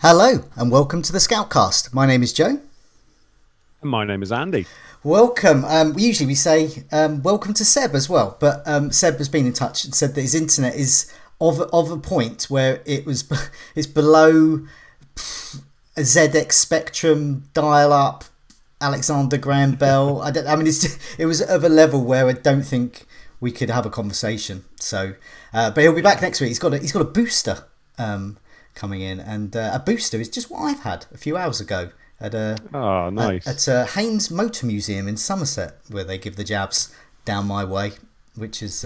Hello and welcome to the Scoutcast. My name is Joe. And my name is Andy. Welcome. Usually we say welcome to Seb as well, but Seb has been in touch and said that his internet is of a point where it's below a ZX Spectrum dial-up Alexander Graham Bell. It was of a level where I don't think we could have a conversation. So, but he'll be back next week. He's got a booster coming in, and a booster is just what I've had a few hours ago at nice. at Haynes Motor Museum in Somerset, where they give the jabs down my way, which is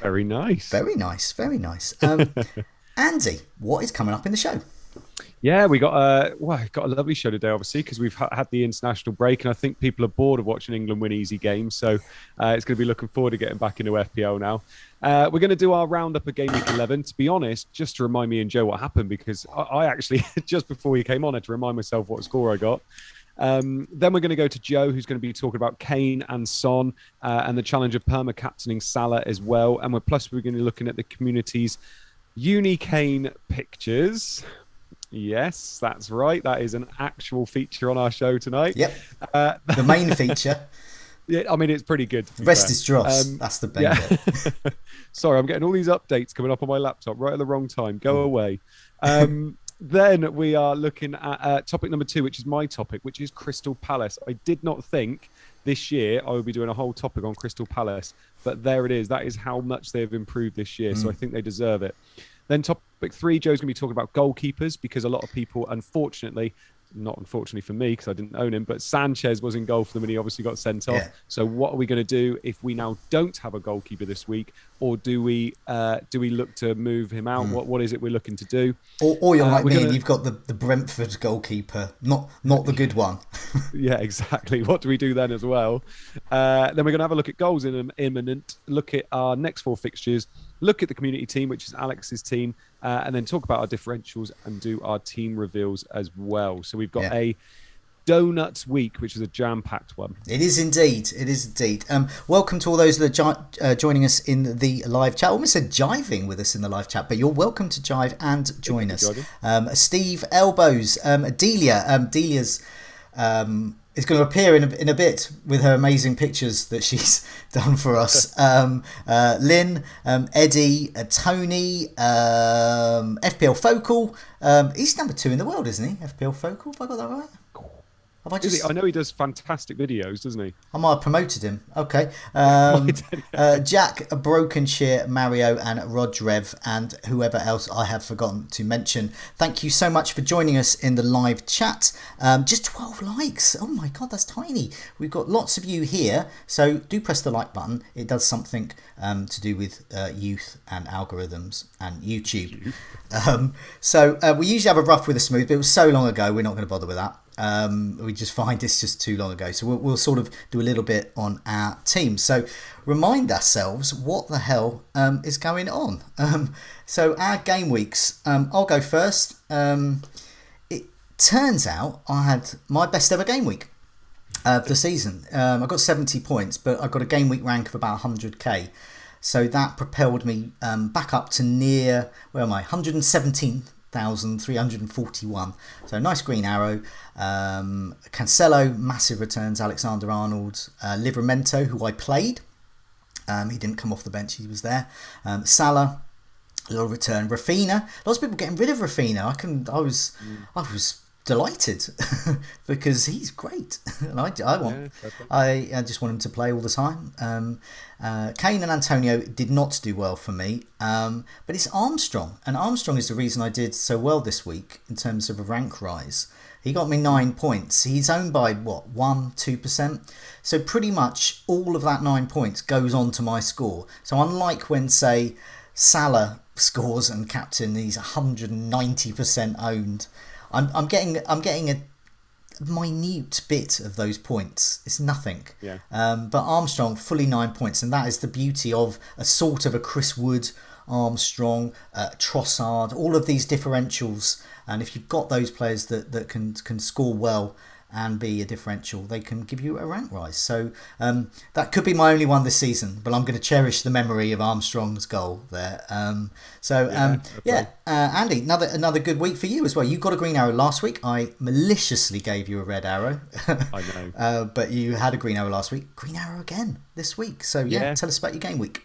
very nice. Very nice, very nice. Andy, what is coming up in the show? Yeah, we got a lovely show today, obviously, because we've had the international break, and I think people are bored of watching England win easy games. So it's going to be looking forward to getting back into FPL now. We're going to do our roundup of Gameweek 11. To be honest, just to remind me and Joe what happened, because I actually, just before you came on, had to remind myself what score I got. Then we're going to go to Joe, who's going to be talking about Kane and Son and the challenge of perma-captaining Salah as well. And we're going to be looking at the community's uniKane pictures. Yes, that's right. That is an actual feature on our show tonight. Yep. The main feature. Yeah, I mean, it's pretty good. The rest is dross. That's the benefit. Yeah. Sorry, I'm getting all these updates coming up on my laptop right at the wrong time. Go away. Then we are looking at topic number 2, which is my topic, which is Crystal Palace. I did not think this year I would be doing a whole topic on Crystal Palace, but there it is. That is how much they've improved this year. So I think they deserve it. Then topic 3, Joe's going to be talking about goalkeepers, because a lot of people, unfortunately, not unfortunately for me because I didn't own him, but Sanchez was in goal for them and he obviously got sent off. Yeah. So what are we going to do if we now don't have a goalkeeper this week, or do we look to move him out? What is it we're looking to do? Or you're like me and you've got the Brentford goalkeeper, not the good one. Yeah, exactly. What do we do then as well? Then we're going to have a look at goals in imminent, look at our next 4 fixtures, look at the community team, which is Alex's team, and then talk about our differentials and do our team reveals as well. So we've got a donuts week, which is a jam-packed one. It is indeed. It is indeed. Welcome to all those that are joining us in the live chat. I almost said jiving with us in the live chat, but you're welcome to jive and join us. Steve Elbows, Delia's is going to appear in a bit with her amazing pictures that she's done for us. Lynn, Eddie, Tony, FPL Focal. He's number 2 in the world, isn't he? FPL Focal, have I got that right? I know he does fantastic videos, doesn't he? I might have promoted him. Okay. Jack, Brokenshire, Mario, and Rodrev, and whoever else I have forgotten to mention. Thank you so much for joining us in the live chat. Just 12 likes. Oh my God, that's tiny. We've got lots of you here, so do press the like button. It does something to do with youth and algorithms and YouTube. So we usually have a rough with a smooth, but it was so long ago, we're not going to bother with that. We just find it's just too long ago. So we'll sort of do a little bit on our team. So remind ourselves what the hell is going on. So our game weeks, I'll go first. It turns out I had my best ever game week of the season. I got 70 points, but I got a game week rank of about 100k. So that propelled me back up to near, 117,341. So nice green arrow. Cancelo, massive returns. Alexander Arnold, Livramento, who I played. He didn't come off the bench, he was there. Salah, a little return. Rafinha, lots of people getting rid of Rafinha. I was delighted because he's great, and I just want him to play all the time. Kane and Antonio did not do well for me, but it's Armstrong, and Armstrong is the reason I did so well this week in terms of a rank rise. He got me 9 points. He's owned by 1-2%. So pretty much all of that 9 points goes on to my score. So unlike when, say, Salah scores and captain, he's 190% owned. I'm getting a minute bit of those points. It's nothing. Yeah. But Armstrong, fully 9 points, and that is the beauty of a sort of a Chris Wood, Armstrong, Trossard, all of these differentials. And if you've got those players that can score well, and be a differential, they can give you a rank rise. So that could be my only one this season, but I'm going to cherish the memory of Armstrong's goal there. Andy, another good week for you as well. You got a green arrow last week. I maliciously gave you a red arrow. I know. But you had a green arrow last week. Green arrow again this week. So tell us about your game week.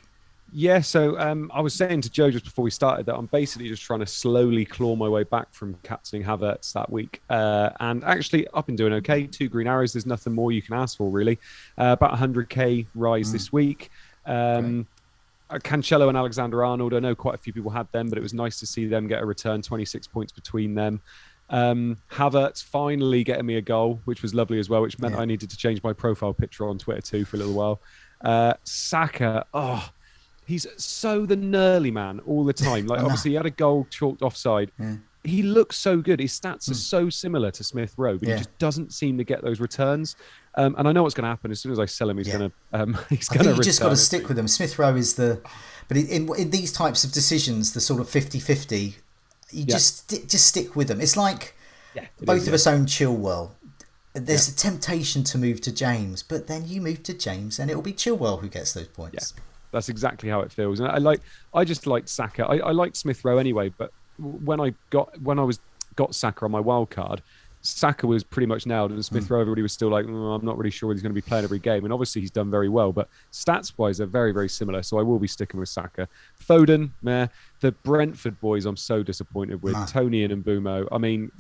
Yeah, so I was saying to Joe just before we started that I'm basically just trying to slowly claw my way back from captaining Havertz that week. And actually, I've been doing okay. 2 green arrows. There's nothing more you can ask for, really. About 100k rise this week. Cancelo and Alexander-Arnold. I know quite a few people had them, but it was nice to see them get a return. 26 points between them. Havertz finally getting me a goal, which was lovely as well, which meant I needed to change my profile picture on Twitter too for a little while. Saka, he's so the Nurley man all the time. Like, obviously, he had a goal chalked offside. Yeah. He looks so good. His stats are so similar to Smith Rowe, but he just doesn't seem to get those returns. And I know what's going to happen. As soon as I sell him, he's going to he's going to return. You just got to stick with him. Smith Rowe is the... But in these types of decisions, the sort of 50-50, you just stick with them. It's like both of us own Chilwell. There's a temptation to move to James, but then you move to James and it'll be Chilwell who gets those points. Yeah. That's exactly how it feels, and I just like Saka. I like Smith Rowe anyway, but when I got Saka on my wild card, Saka was pretty much nailed, and Smith Rowe, everybody was still like, I'm not really sure he's going to be playing every game, and obviously he's done very well, but stats wise they're very, very similar, so I will be sticking with Saka. Foden, the Brentford boys, I'm so disappointed with. Tony and Mbumo. I mean,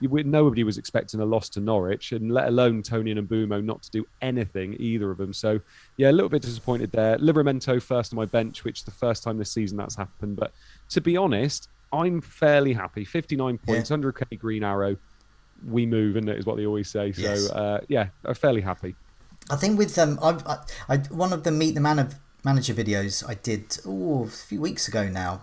nobody was expecting a loss to Norwich, and let alone Tony and Mbumo not to do anything, either of them. So a little bit disappointed there. Livramento first on my bench, which is the first time this season that's happened, but to be honest, I'm fairly happy. 59 points, 100k green arrow, we move, isn't it, is what they always say. So I'm fairly happy. I think with I one of the Meet the Manager videos I did a few weeks ago now,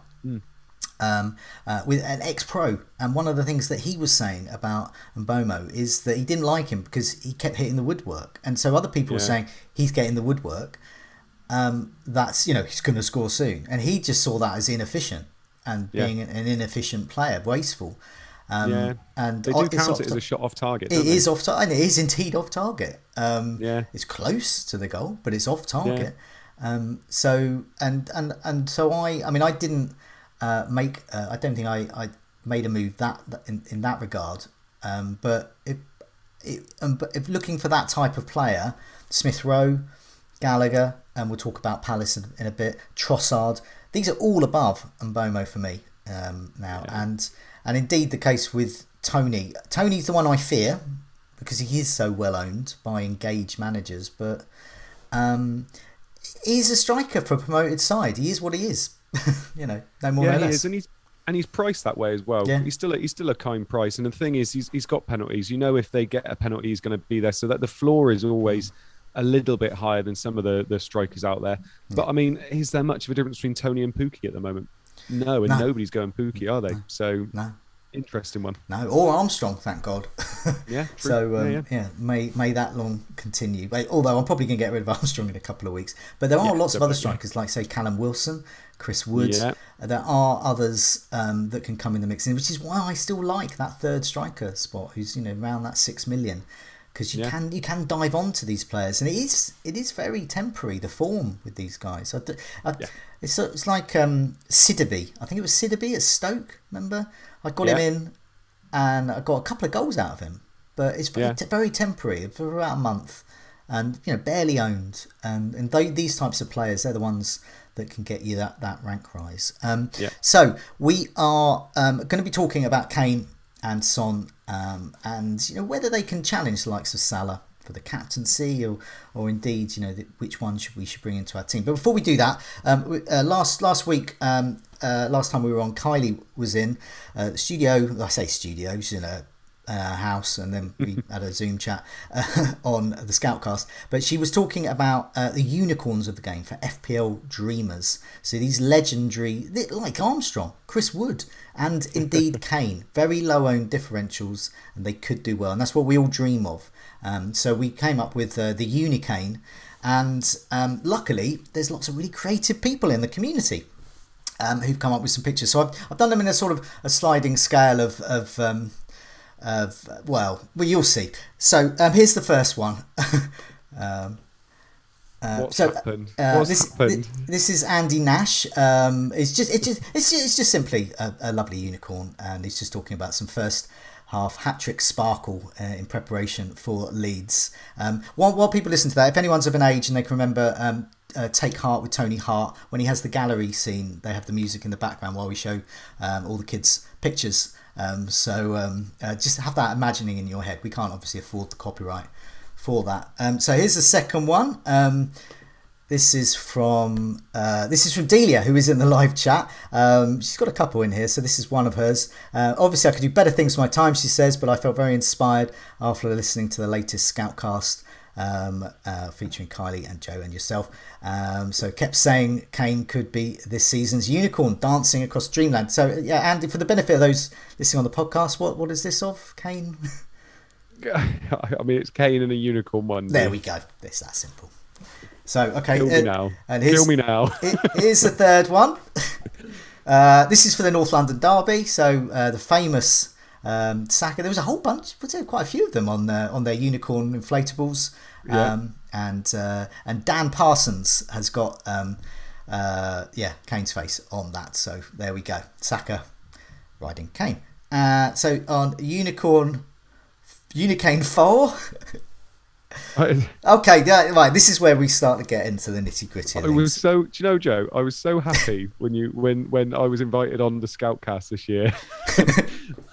with an ex-pro, and one of the things that he was saying about Mbomo is that he didn't like him because he kept hitting the woodwork, and so other people were saying he's getting the woodwork, that's he's going to score soon, and he just saw that as inefficient and being an inefficient player, wasteful. And they do count it as a shot off target. It is off target. It is indeed off target. It's close to the goal, but it's off target. So I didn't make. I don't think I made a move that in that regard. But if looking for that type of player, Smith Rowe, Gallagher, and we'll talk about Palace in a bit. Trossard, these are all above Mbomo for me now, and indeed the case with Tony. Tony's the one I fear because he is so well owned by engaged managers, but he's a striker for a promoted side. He is what he is. No more, no less. And he's priced that way as well. He's still a kind price. And the thing is, he's got penalties. If they get a penalty, he's going to be there. So that the floor is always a little bit higher than some of the strikers out there. But I mean, is there much of a difference between Tony and Pookie at the moment? No, nobody's going Pookie, are they? No. So interesting one. No, or Armstrong, thank God. Yeah. True. So may that long continue. Although I'm probably going to get rid of Armstrong in a couple of weeks. But there are lots of other strikers, like say Callum Wilson, Chris Wood. Yeah. There are others that can come in the mix, which is why I still like that third striker spot, who's around that 6 million, because you can dive onto these players, and it is very temporary, the form with these guys. It's like Sidibe. I think it was Sidibe at Stoke. Remember, I got him in, and I got a couple of goals out of him. But it's very temporary for about a month, and barely owned. And these types of players, they're the ones that can get you that rank rise. So we are going to be talking about Kane and Son, and whether they can challenge the likes of Salah for the captaincy, or indeed which one we should bring into our team. But before we do that, last week, last time we were on, Kylie was in studio. I say studio, she's in a house, and then we had a Zoom chat on the Scoutcast. But she was talking about the unicorns of the game for FPL dreamers. So these legendary, like Armstrong, Chris Wood, and indeed Kane, very low owned differentials, and they could do well, and that's what we all dream of. So we came up with the uniKane, and luckily there's lots of really creative people in the community who've come up with some pictures. So I've done them in a sort of a sliding scale of Well, you'll see. So here's the first one. What's happened? This is Andy Nash. It's just simply a lovely unicorn, and he's just talking about some first half hat-trick sparkle in preparation for Leeds. While people listen to that, if anyone's of an age and they can remember Take Heart with Tony Hart, when he has the gallery scene, they have the music in the background while we show all the kids' pictures. Just have that imagining in your head. We can't obviously afford the copyright for that. So here's the second one. This is from Delia, who is in the live chat. She's got a couple in here, so this is one of hers. Obviously, I could do better things with my time, she says, but I felt very inspired after listening to the latest Scoutcast featuring Kylie and Joe and yourself. So kept saying Kane could be this season's unicorn dancing across dreamland. So yeah, Andy, for the benefit of those listening on the podcast, what is this of, Kane? I mean, it's Kane and a unicorn one. There we go. It's that simple. So okay, Kill me now. And Kill me now. Here's the third one. This is for the North London derby. So the famous Saka. There was a whole bunch. Quite a few of them on their unicorn inflatables. Yeah. And Dan Parsons has got Kane's face on that. So there we go. Saka riding Kane. So on uniKane 4. Okay, right. This is where we start to get into the nitty gritty. Do you know, Joe? I was so happy when I was invited on the Scoutcast this year,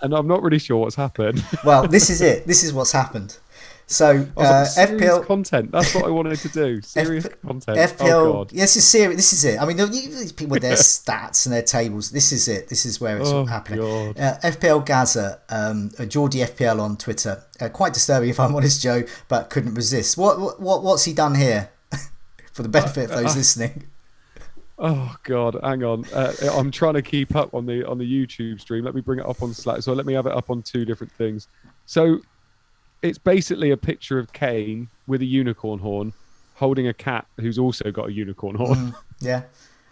and I'm not really sure what's happened. Well, this is it. This is what's happened. So FPL content. That's what I wanted to do. Serious content. FPL. Oh God. Yes, it's serious. This is it. I mean, these people with their stats and their tables. This is it. This is where it's happening. FPL Gaza, Geordie FPL on Twitter. Quite disturbing, if I'm honest, Joe, but couldn't resist. What's he done here? For the benefit of those listening. Oh God, hang on. I'm trying to keep up on the YouTube stream. Let me bring it up on Slack. So let me have it up on two different things. So it's basically a picture of Kane with a unicorn horn holding a cat who's also got a unicorn horn. Yeah.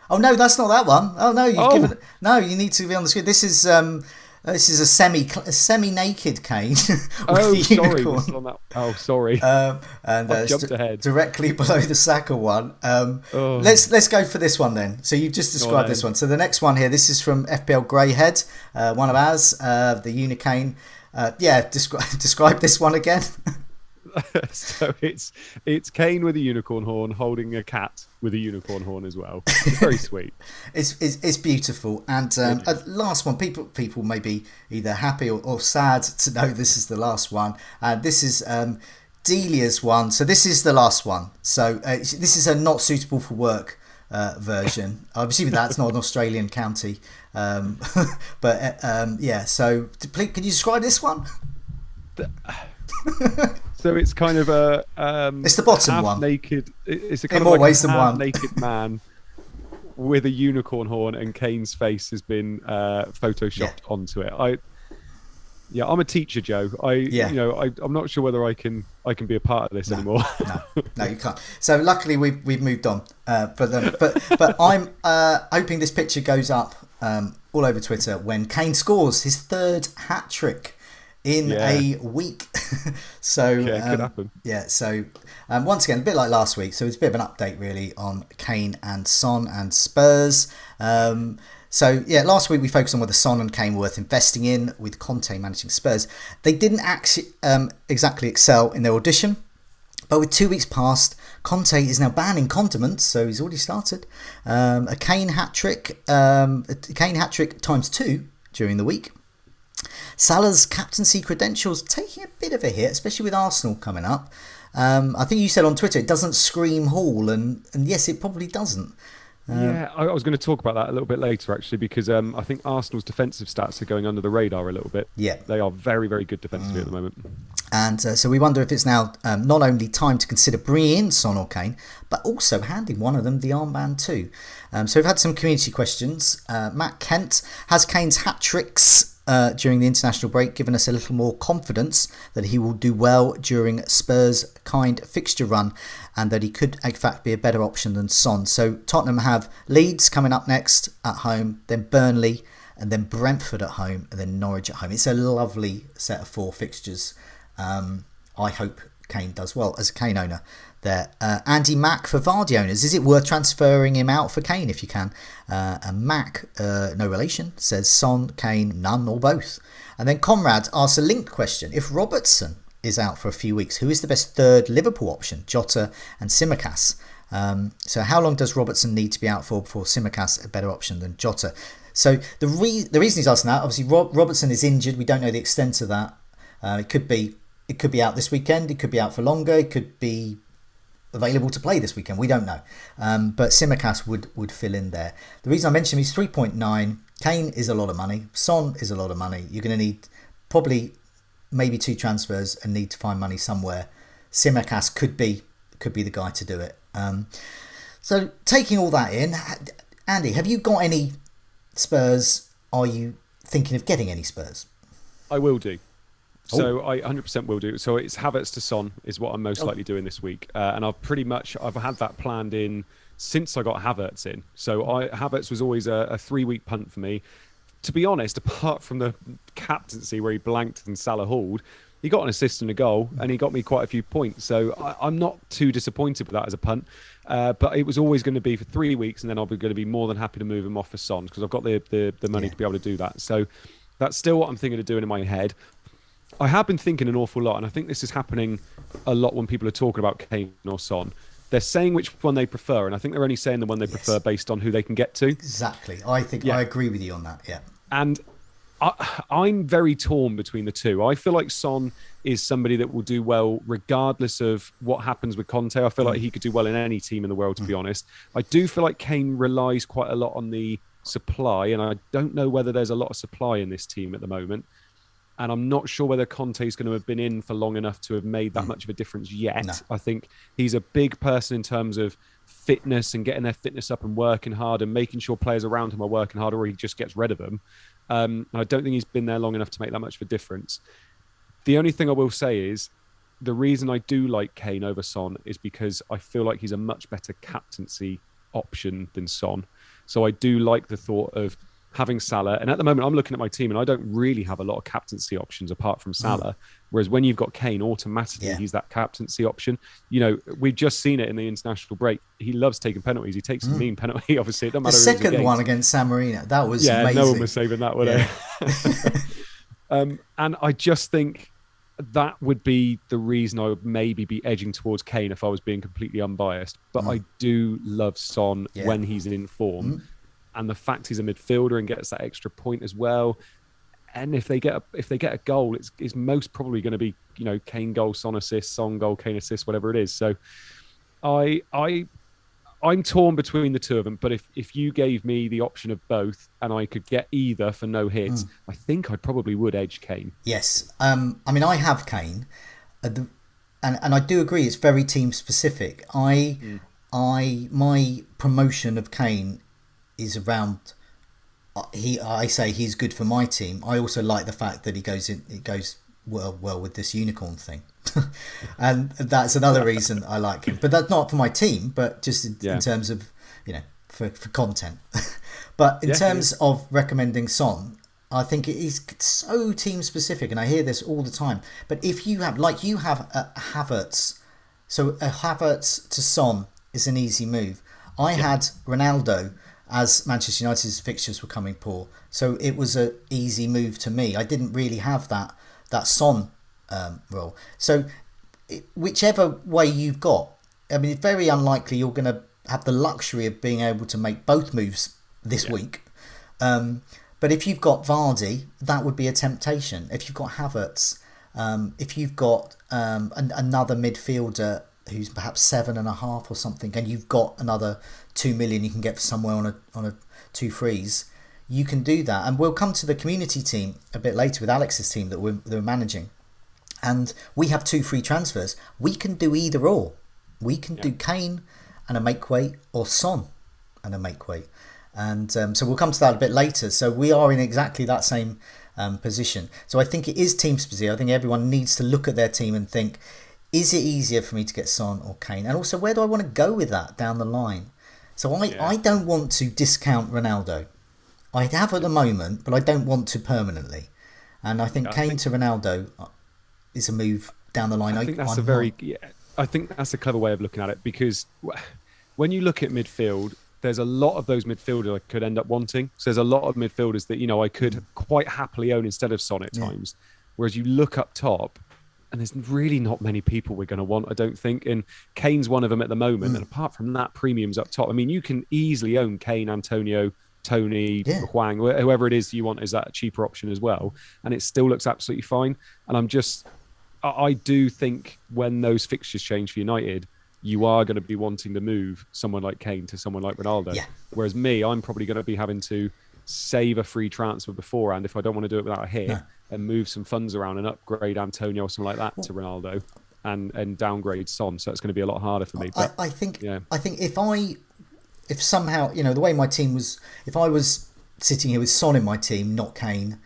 Oh no, that's not that one. Oh no, given it. No, you need to be on the screen. This is a semi-naked Kane. Sorry. And jumped ahead. Directly below the Saka one. Let's go for this one then. So you've just described this one. So the next one here, this is from FPL Greyhead, one of ours, the uniKane. Describe this one again. So it's Kane with a unicorn horn holding a cat with a unicorn horn as well. It's very sweet. It's beautiful. And last one, people may be either happy or sad to know this is the last one. This is Delia's one. So this is the last one. So this is a not suitable for work version. I'm assuming that's not an Australian county. So please, can you describe this one? So it's kind of a it's the bottom one. Naked. It's a kind in of more like ways than one. Naked man with a unicorn horn, and Kane's face has been photoshopped onto it. I'm a teacher, Joe. I'm not sure whether I can be a part of this anymore. No, you can't. So luckily we've moved on. But I'm hoping this picture goes up all over Twitter when Kane scores his third hat trick in a week. So it could happen. So once again, a bit like last week. So it's a bit of an update really on Kane and Son and Spurs. Last week we focused on whether Son and Kane were worth investing in, with Conte managing Spurs. They didn't actually exactly excel in their audition, but with 2 weeks past, Conte is now banning condiments, so he's already started. A Kane hat-trick times 2 during the week. Salah's captaincy credentials taking a bit of a hit, especially with Arsenal coming up. I think you said on Twitter it doesn't scream Hall, and yes, it probably doesn't. I was going to talk about that a little bit later, actually, because I think Arsenal's defensive stats are going under the radar a little bit. Yeah. They are very, very good defensively at the moment. And so we wonder if it's now not only time to consider bringing in Son or Kane, but also handing one of them the armband too. So we've had some community questions. Matt Kent, has Kane's hat-tricks during the international break given us a little more confidence that he will do well during Spurs' kind fixture run, and that he could in fact be a better option than Son? So Tottenham have Leeds coming up next at home, then Burnley, and then Brentford at home, and then Norwich at home. It's a lovely set of 4 fixtures. I hope Kane does well as a Kane owner there. Andy Mack, for Vardy owners, is it worth transferring him out for Kane if you can? And Mac, no relation, says Son, Kane, none or both. And then Conrad asks a linked question. If Robertson is out for a few weeks, who is the best third Liverpool option? Jota and Tsimikas. So how long does Robertson need to be out for before Tsimikas a better option than Jota? So the reason he's asking that, obviously Robertson is injured. We don't know the extent of that. It could be out this weekend. It could be out for longer. It could be available to play this weekend. We don't know. But Tsimikas would fill in there. The reason I mentioned him is 3.9. Kane is a lot of money. Son is a lot of money. You're going to need probably maybe 2 transfers and need to find money somewhere. Tsimikas could be the guy to do it. So taking all that in, Andy, have you got any Spurs? Are you thinking of getting any Spurs? I will do. So I 100% will do. So it's Havertz to Son is what I'm most likely doing this week. And I've had that planned in since I got Havertz in. So Havertz was always a 3-week punt for me. To be honest, apart from the captaincy where he blanked and Salah hauled, he got an assist and a goal and he got me quite a few points. So I'm not too disappointed with that as a punt. But it was always going to be for 3 weeks, and then I'll be going to be more than happy to move him off for Son because I've got the money to be able to do that. So that's still what I'm thinking of doing in my head. I have been thinking an awful lot, and I think this is happening a lot when people are talking about Kane or Son. They're saying which one they prefer, and I think they're only saying the one they prefer based on who they can get to. Exactly. I think I agree with you on that, yeah. And I'm very torn between the two. I feel like Son is somebody that will do well regardless of what happens with Conte. I feel like he could do well in any team in the world, to be honest. I do feel like Kane relies quite a lot on the supply, and I don't know whether there's a lot of supply in this team at the moment. And I'm not sure whether Conte is going to have been in for long enough to have made that much of a difference yet. No. I think he's a big person in terms of fitness and getting their fitness up and working hard and making sure players around him are working hard, or he just gets rid of them. I don't think he's been there long enough to make that much of a difference. The only thing I will say is the reason I do like Kane over Son is because I feel like he's a much better captaincy option than Son. So I do like the thought of having Salah, and at the moment I'm looking at my team and I don't really have a lot of captaincy options apart from Salah, whereas when you've got Kane, automatically he's that captaincy option. You know, we've just seen it in the international break. He loves taking penalties. He takes a mean penalty, obviously. It doesn't matter. The second one against San Marino, that was amazing. No one was saving that, would they? And I just think that would be the reason I would maybe be edging towards Kane if I was being completely unbiased. But I do love Son when he's in form. And the fact he's a midfielder and gets that extra point as well, and if they get a goal, it's most probably going to be, you know, Kane goal, Son assist, Son goal, Kane assist, whatever it is. So I'm torn between the two of them. But if you gave me the option of both and I could get either for no hits, I think I probably would edge Kane. Yes, I mean I have Kane, and I do agree it's very team specific. My promotion of Kane is around. I say he's good for my team. I also like the fact that it goes well with this unicorn thing, and that's another reason I like him. But that's not for my team, but just in terms of, you know, for content. But in terms of recommending Son, I think it is so team specific, and I hear this all the time. But if you have a Havertz, so a Havertz to Son is an easy move. I had Ronaldo as Manchester United's fixtures were coming poor, so it was an easy move to me. I didn't really have that Son role. So whichever way you've got, I mean, it's very unlikely you're going to have the luxury of being able to make both moves this week. But if you've got Vardy, that would be a temptation. If you've got Havertz, if you've got another midfielder who's perhaps 7.5 or something, and you've got another 2 million you can get for somewhere on a 2 frees, you can do that. And we'll come to the community team a bit later with Alex's team that we're managing, and we have 2 free transfers. We can do either or. We can do Kane and a make weight, or Son and a make weight, and so we'll come to that a bit later. So we are in exactly that same position. So I think it is team specific. I think everyone needs to look at their team and think, is it easier for me to get Son or Kane? And also, where do I want to go with that down the line? So I don't want to discount Ronaldo. I have at the moment, but I don't want to permanently. And I think I Kane think to Ronaldo is a move down the line. I think I that's a might. very yeah, I think that's a clever way of looking at it because when you look at midfield, there's a lot of those midfielders I could end up wanting. So there's a lot of midfielders that I could quite happily own instead of Son at Yeah. times. Whereas you look up top, and there's really not many people we're going to want, I don't think. And Kane's one of them at the moment. And apart from that, premiums up top. I mean, you can easily own Kane, Antonio, Tony, Yeah. Huang, whoever it is you want is that a cheaper option as well. And it still looks absolutely fine. And I do think when those fixtures change for United, you are going to be wanting to move someone like Kane to someone like Ronaldo. Yeah. Whereas me, I'm probably going to be having to save a free transfer beforehand if I don't want to do it without a hit and move some funds around and upgrade Antonio or something like that to Ronaldo and downgrade Son. So it's going to be a lot harder for me. But I think if somehow, the way my team was, if I was sitting here with Son in my team, not Kane,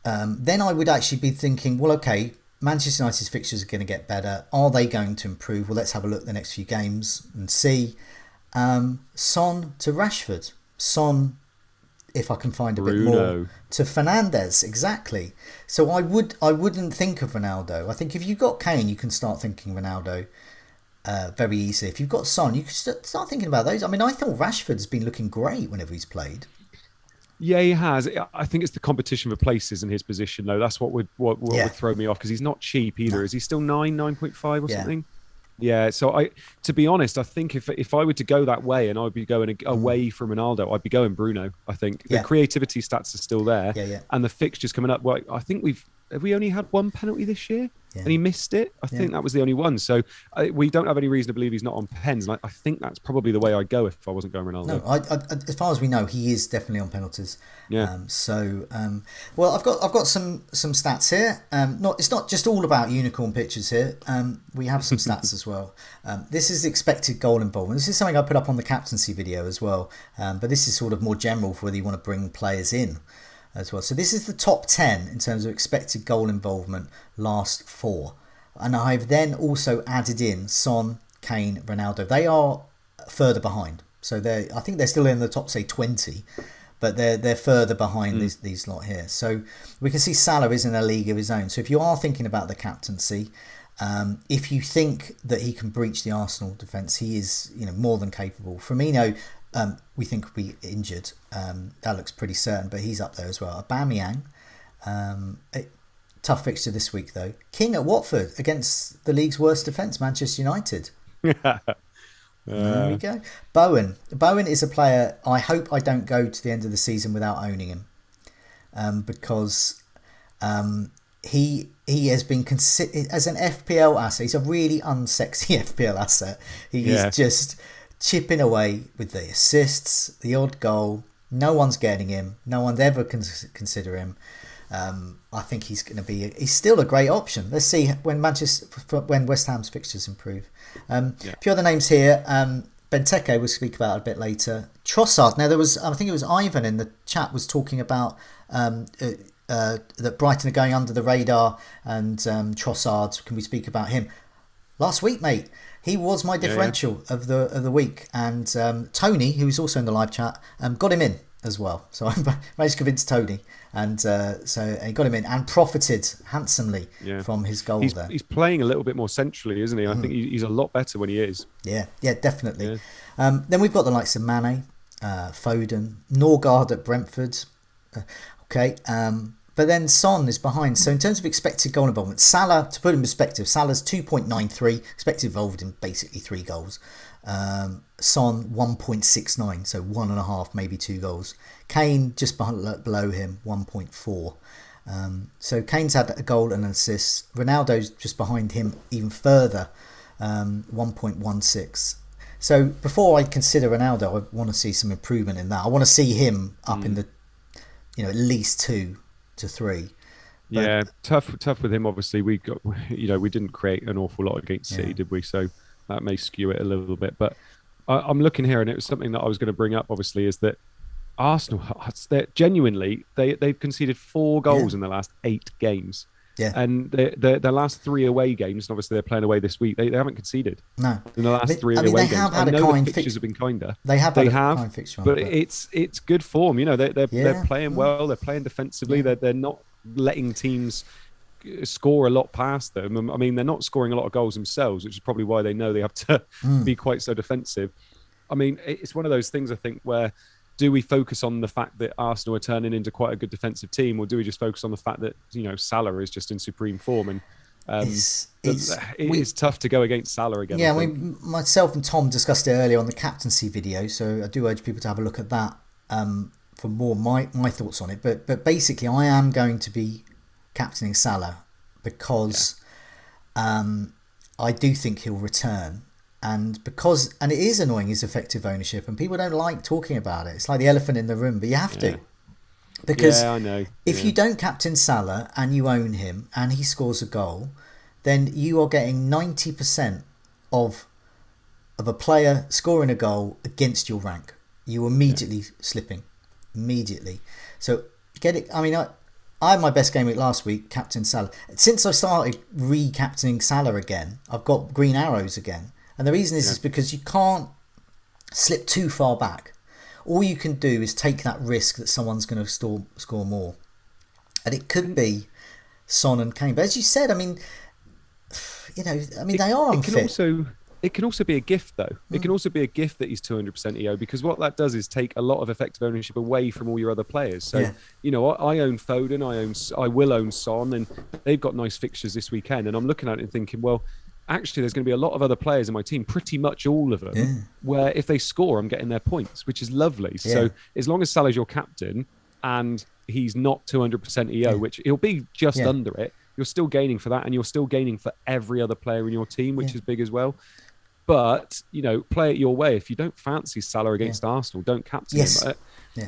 then I would actually be thinking, well, okay, Manchester United's fixtures are going to get better. Are they going to improve? Well, let's have a look at the next few games and see. Son to Rashford. Son, if I can find a bit more, to Fernandes. Exactly. So I wouldn't think of Ronaldo. I think if you've got Kane, you can start thinking Ronaldo very easily. If you've got Son, you can start thinking about those. I mean, I thought Rashford's been looking great whenever he's played. Yeah, he has. I think it's the competition for places in his position, though. That's what would throw me off because he's not cheap either. No. Is he still 9.5 or something? Yeah. So to be honest, I think if I were to go that way and I'd be going away from Ronaldo, I'd be going Bruno. I think the creativity stats are still there, and the fixtures coming up. Well, I think we only had one penalty this year, and he missed it. I think that was the only one. So we don't have any reason to believe he's not on pens. And I think that's probably the way I'd go if I wasn't going Ronaldo. No, as far as we know, he is definitely on penalties. Yeah. Well, I've got some stats here. It's not just all about unicorn pictures here. We have some stats as well. This is expected goal involvement. This is something I put up on the captaincy video as well. But this is sort of more general for whether you want to bring players in as well. So this is the top 10 in terms of expected goal involvement last 4. And I've then also added in Son, Kane, Ronaldo. They are further behind. So I think they're still in the top, say, 20. But they're further behind these lot here. So we can see Salah is in a league of his own. So if you are thinking about the captaincy, if you think that he can breach the Arsenal defence, he is more than capable. Firmino, we think will be injured. That looks pretty certain, but he's up there as well. Aubameyang, tough fixture this week though. King at Watford against the league's worst defence, Manchester United. There we go. Bowen is a player I hope I don't go to the end of the season without owning him, because he has been considered as an FPL asset. He's a really unsexy FPL asset. He is just chipping away with the assists, the odd goal. No one's getting him. No one's ever consider him. I think he's still a great option. Let's see when West Ham's fixtures improve. A few other names here. Benteke we'll speak about a bit later. Trossard. Now I think it was Ivan in the chat was talking about that Brighton are going under the radar, and Trossard. Can we speak about him? Last week, mate, he was my differential of the week, and Tony, who's also in the live chat, got him in as well. So I managed to convince Tony, and so he got him in and profited handsomely from his goal there. He's playing a little bit more centrally, isn't he? I think he's a lot better when he is. Yeah, definitely. Yeah. Then we've got the likes of Mane, Foden, Norgard at Brentford. But then Son is behind. So in terms of expected goal involvement, Salah, to put in perspective, Salah's 2.93, expected involved in basically 3 goals. Son 1.69, so 1.5, maybe 2 goals. Kane just below him, 1.4. So Kane's had a goal and an assist. Ronaldo's just behind him even further, 1.16. So before I consider Ronaldo, I want to see some improvement in that. I want to see him up in the, at least 2 to 3. But, tough with him. Obviously, we didn't create an awful lot against City, did we? So that may skew it a little bit. But I'm looking here, and it was something that I was going to bring up. Obviously, is that Arsenal, they've conceded 4 goals in the last 8 games. Yeah. And their last 3 away games, and obviously they're playing away this week, they haven't conceded No. in the last 3 they away have games. I had a know the kind fixtures have been kinder. They have They had a have, kind fixture but on, it's good form. They're playing well. They're playing defensively. Yeah. They're not letting teams score a lot past them. I mean, they're not scoring a lot of goals themselves, which is probably why they know they have to be quite so defensive. I mean, it's one of those things, I think, where do we focus on the fact that Arsenal are turning into quite a good defensive team, or do we just focus on the fact that, Salah is just in supreme form? And it's tough to go against Salah again. Yeah, myself and Tom discussed it earlier on the captaincy video, so I do urge people to have a look at that for more my thoughts on it. But basically, I am going to be captaining Salah because I do think he'll return. And it is annoying, his effective ownership, and people don't like talking about it. It's like the elephant in the room, but you have to. Because I know. If you don't captain Salah and you own him and he scores a goal, then you are getting 90% of a player scoring a goal against your rank. You're immediately slipping. Immediately. So get it. I mean, I had my best game week last week, captain Salah. Since I started re-captaining Salah again, I've got green arrows again. And the reason is because you can't slip too far back. All you can do is take that risk that someone's going to score more. And it could be Son and Kane. But as you said, I mean, they are unfit. It can also be a gift, though. It can also be a gift that he's 200% EO, because what that does is take a lot of effective ownership away from all your other players. So, I own Foden, I will own Son, and they've got nice fixtures this weekend. And I'm looking at it and thinking, well, actually, there's going to be a lot of other players in my team, pretty much all of them, where if they score, I'm getting their points, which is lovely. Yeah. So as long as Salah's your captain and he's not 200% EO, which he'll be just under it, you're still gaining for that, and you're still gaining for every other player in your team, which is big as well. But, play it your way. If you don't fancy Salah against Arsenal, don't captain him.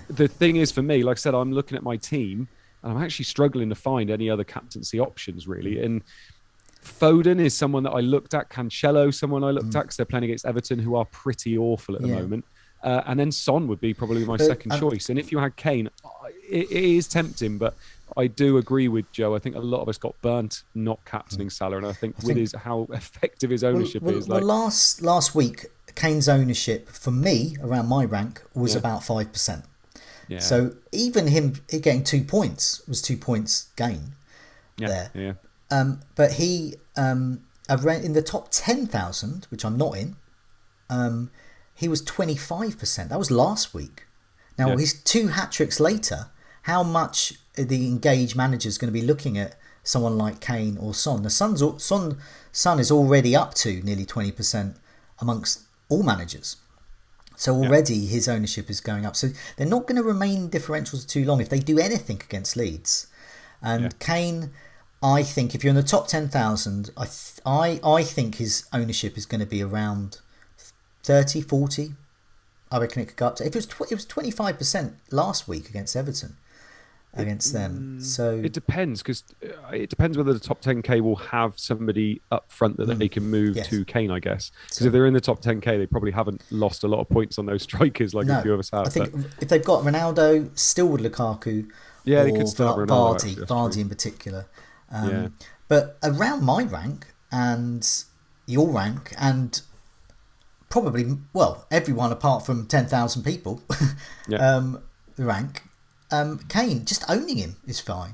The thing is, for me, like I said, I'm looking at my team, and I'm actually struggling to find any other captaincy options, really. And Foden is someone that I looked at. Cancelo, someone I looked at, because they're playing against Everton, who are pretty awful at the moment. And then Son would be probably my second choice. And if you had Kane, it is tempting, but I do agree with Joe. I think a lot of us got burnt not captaining Salah, and I think how effective his ownership is. Last week, Kane's ownership for me around my rank was about 5%. Yeah. So even him getting 2 points was 2 points gain there. Yeah. But he, in the top 10,000, which I'm not in, he was 25%. That was last week. Now, his 2 hat-tricks later, how much the engaged manager is going to be looking at someone like Kane or Son? The Son is already up to nearly 20% amongst all managers. So already his ownership is going up. So they're not going to remain differentials too long if they do anything against Leeds. And Kane, I think if you're in the top 10,000, I think his ownership is going to be around 30, 40. I reckon it could go up to. If it was 25% last week against Everton, against them. So it depends, because it depends whether the top 10k will have somebody up front that they can move to Kane, I guess. Because if they're in the top 10k, they probably haven't lost a lot of points on those strikers like a few of us have. I think if they've got Ronaldo, still with Lukaku, they could still have Ronaldo, Vardy in particular. But around my rank and your rank, and probably, everyone apart from 10,000 people, the rank, Kane, just owning him is fine.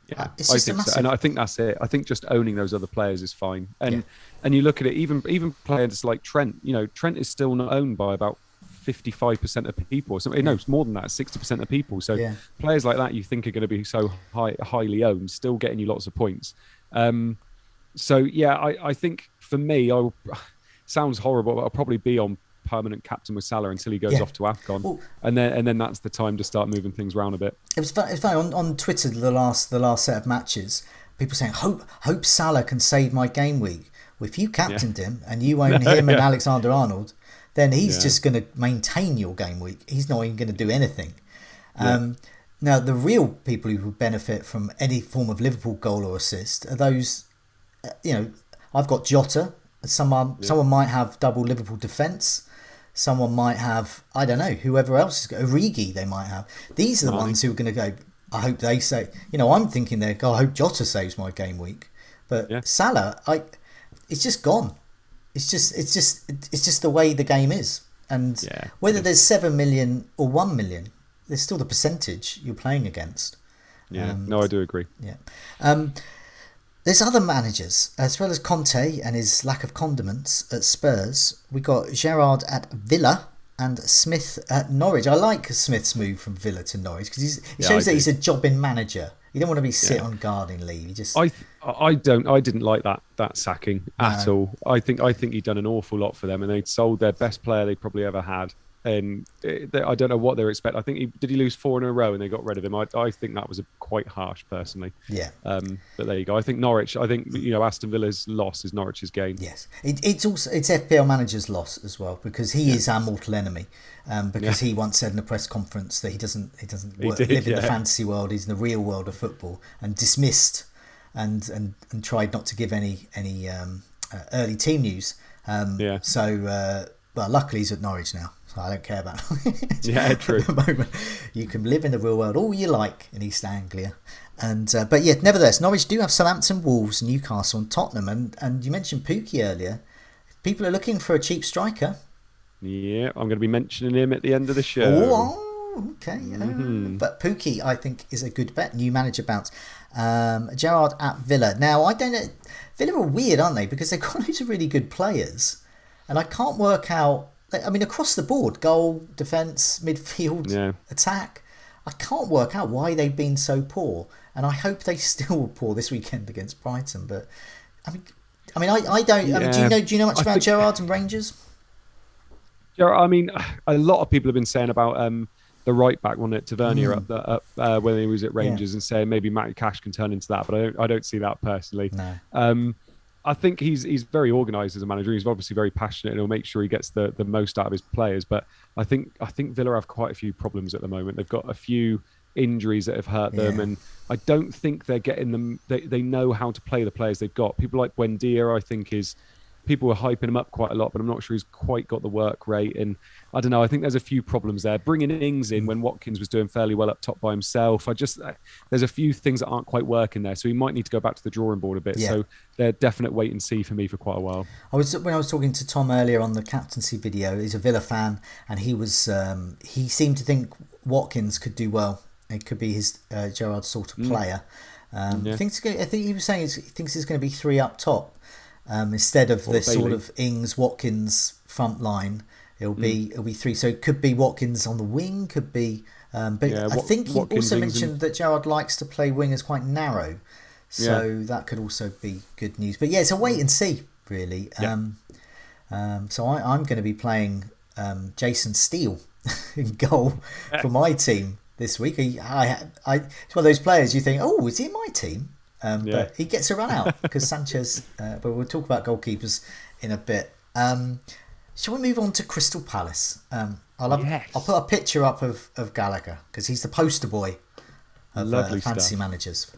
Yeah, it's just I think so. And I think that's it. I think just owning those other players is fine. And you look at it, even players like Trent, Trent is still not owned by about 55% of people. So no, it's more than that, 60% of people. So players like that you think are going to be so highly owned, still getting you lots of points. I think for me, sounds horrible, but I'll probably be on permanent captain with Salah until he goes off to AFCON, and then that's the time to start moving things around a bit. It was funny on Twitter the last set of matches, people saying hope Salah can save my game week. Well, if you captained him and you own him and Alexander-Arnold, then he's just going to maintain your game week. He's not even going to do anything. Now, the real people who would benefit from any form of Liverpool goal or assist are those, I've got Jota. Someone might have double Liverpool defence. Someone might have, I don't know, whoever else is got Origi they might have. These are the ones who are going to go I hope they say. I'm thinking there. God, I hope Jota saves my game week, but Yeah. Salah, it's just gone. It's just the way the game is, and Yeah. whether there's 7 million or 1 million, there's still the percentage you're playing against. Yeah. No, I do agree. Yeah. There's other managers, as well as Conte and his lack of condiments at Spurs. We got Gerrard at Villa and Smith at Norwich. I like Smith's move from Villa to Norwich because it shows that he's a jobbing manager. You don't want to be sit on gardening leave. You just I didn't like that sacking at all. I think he'd done an awful lot for them, and they'd sold their best player they probably ever had. And I don't know what they were expecting. I think did he lose 4 in a row and they got rid of him? I think that was quite harsh, personally. Yeah. But there you go. I think Norwich. I think Aston Villa's loss is Norwich's gain. Yes, it's FPL manager's loss as well because he is our mortal enemy. Because he once said in a press conference that he doesn't live in the fantasy world. He's in the real world of football, and dismissed and tried not to give any early team news. So, well, luckily he's at Norwich now. So I don't care about it. Yeah, true. At the moment, you can live in the real world all you like in East Anglia. And but yeah, nevertheless, Norwich do have Southampton, Wolves, Newcastle, and Tottenham. And you mentioned Pukki earlier. People are looking for a cheap striker. Yeah, I'm going to be mentioning him at the end of the show. Oh, okay. But Pukki, I think, is a good bet. New manager bounce. Gerrard at Villa. Now, I don't know. Villa are weird, aren't they? Because they've got loads of really good players. And I can't work out. I mean, across the board, goal, defence, midfield, attack. I can't work out why they've been so poor. And I hope they still were poor this weekend against Brighton. But, I don't. I mean, do you know much about Gerrard and Rangers? I mean, a lot of people have been saying about the right back, wasn't it, Tavernier up when he was at Rangers, and saying maybe Matty Cash can turn into that, but I don't see that personally. No. I think he's very organised as a manager. He's obviously very passionate, and he'll make sure he gets the most out of his players. But I think Villa have quite a few problems at the moment. They've got a few injuries that have hurt them, and I don't think they're getting them. They know how to play the players they've got. People like Buendia, I think, people were hyping him up quite a lot, but I'm not sure he's quite got the work rate. And I don't know. I think there's a few problems there. Bringing Ings in when Watkins was doing fairly well up top by himself. There's a few things that aren't quite working there. So he might need to go back to the drawing board a bit. Yeah. So they're definite wait and see for me for quite a while. When I was talking to Tom earlier on the captaincy video, he's a Villa fan, and he seemed to think Watkins could do well. It could be his Gerrard sort of player. I think he was saying he thinks it's going to be 3 up top. Instead of the sort of Ings Watkins front line, it'll be 3. So it could be Watkins on the wing, could be. But I think he Watkins, also mentioned that Gerrard likes to play wingers quite narrow, so that could also be good news. But yeah, it's a wait and see, really. So I'm going to be playing Jason Steele in goal for my team this week. It's one of those players you think, oh, is he in my team? But he gets a run out because Sanchez. But we'll talk about goalkeepers in a bit. Shall we move on to Crystal Palace? I'll put a picture up of Gallagher because he's the poster boy of fantasy managers.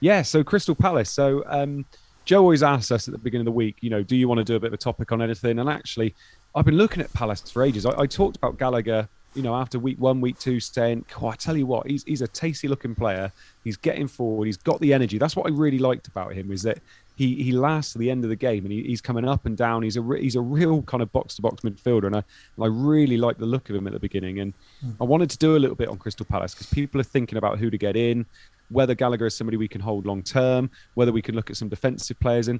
Yeah, so Crystal Palace. So Joe always asks us at the beginning of the week, do you want to do a bit of a topic on anything? And actually, I've been looking at Palace for ages. I talked about Gallagher. After week 1, week 2, saying, I tell you what, he's a tasty looking player. He's getting forward. He's got the energy. That's what I really liked about him, is that he lasts to the end of the game, and he's coming up and down. He's a real kind of box to box midfielder, and I really liked the look of him at the beginning. And I wanted to do a little bit on Crystal Palace because people are thinking about who to get in, whether Gallagher is somebody we can hold long term, whether we can look at some defensive players. And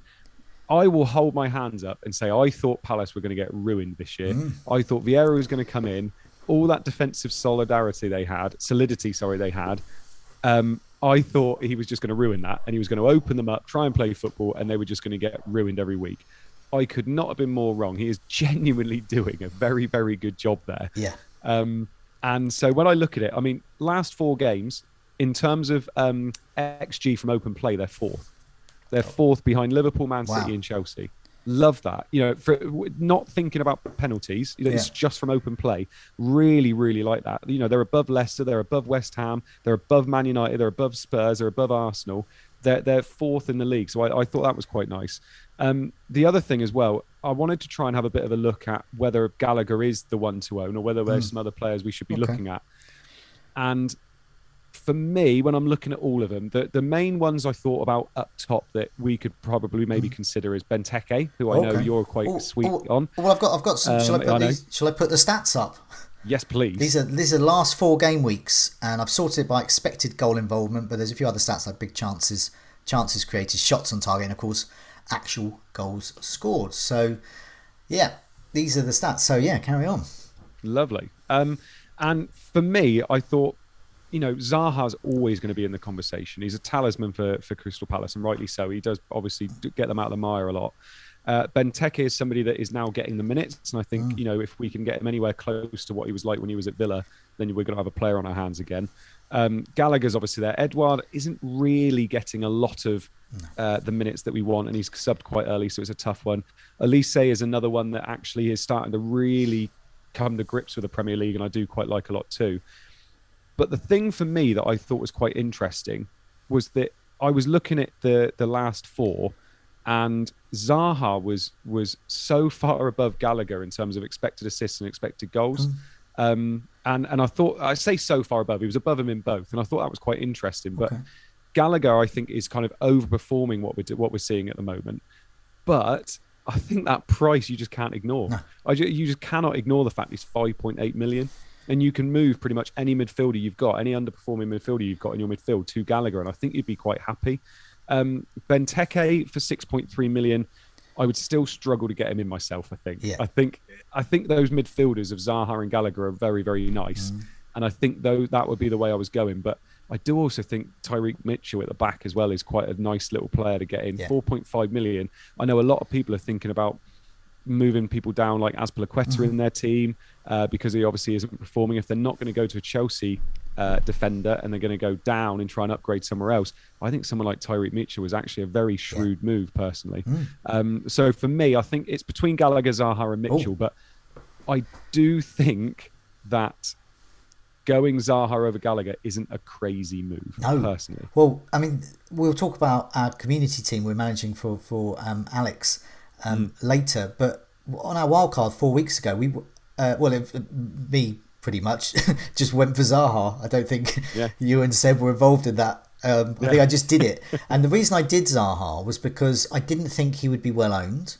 I will hold my hands up and say I thought Palace were going to get ruined this year. I thought Vieira was going to come in. All that defensive solidity they had, I thought he was just going to ruin that, and he was going to open them up, try and play football, and they were just going to get ruined every week. I could not have been more wrong. He is genuinely doing a very, very good job there. Yeah. And so when I look at it, I mean, last 4 games, in terms of XG from open play, they're 4th. They're 4th behind Liverpool, Man City, and Chelsea. Love that. For not thinking about penalties, it's just from open play. Really, really like that. They're above Leicester, they're above West Ham, they're above Man United, they're above Spurs, they're above Arsenal. They're 4th in the league. So I thought that was quite nice. The other thing as well, I wanted to try and have a bit of a look at whether Gallagher is the one to own or whether there's some other players we should be looking at. And for me, when I'm looking at all of them, the main ones I thought about up top that we could probably maybe consider is Benteke, who I know you're quite sweet on. Well, I've got some. Shall I put the stats up? Yes, please. These are the last 4 game weeks, and I've sorted it by expected goal involvement. But there's a few other stats like big chances created, shots on target, and of course actual goals scored. So yeah, these are the stats. So yeah, carry on. Lovely. And for me, I thought, Zaha's always going to be in the conversation. He's a talisman for Crystal Palace, and rightly so. He does obviously get them out of the mire a lot. Benteke is somebody that is now getting the minutes, and I think if we can get him anywhere close to what he was like when he was at Villa, then we're going to have a player on our hands again. Gallagher's obviously there. Edouard isn't really getting a lot of the minutes that we want, and he's subbed quite early, so it's a tough one. Elise is another one that actually is starting to really come to grips with the Premier League, and I do quite like a lot too. But the thing for me that I thought was quite interesting was that I was looking at the last 4, and Zaha was so far above Gallagher in terms of expected assists and expected goals. And I thought, I say so far above, he was above him in both, and I thought that was quite interesting. But Gallagher, I think, is kind of overperforming what we're seeing at the moment. But I think that price you just can't ignore. No. You just cannot ignore the fact he's 5.8 million. And you can move pretty much any midfielder you've got, any underperforming midfielder you've got in your midfield to Gallagher, and I think you'd be quite happy. Benteke for 6.3 million, I would still struggle to get him in myself, I think. Yeah. I think those midfielders of Zaha and Gallagher are very, very nice. And I think that would be the way I was going. But I do also think Tyreek Mitchell at the back as well is quite a nice little player to get in. 4.5 million. I know a lot of people are thinking about moving people down like Azpilicueta in their team because he obviously isn't performing. If they're not going to go to a Chelsea defender and they're going to go down and try and upgrade somewhere else, I think someone like Tyreek Mitchell was actually a very shrewd move personally. So for me, I think it's between Gallagher, Zaha and Mitchell, but I do think that going Zaha over Gallagher isn't a crazy move, personally. Well, I mean, we'll talk about our community team we're managing for Alex later, but on our wildcard 4 weeks ago, me pretty much just went for Zaha. I don't think you and Seb were involved in that. I think I just did it. And the reason I did Zaha was because I didn't think he would be well owned.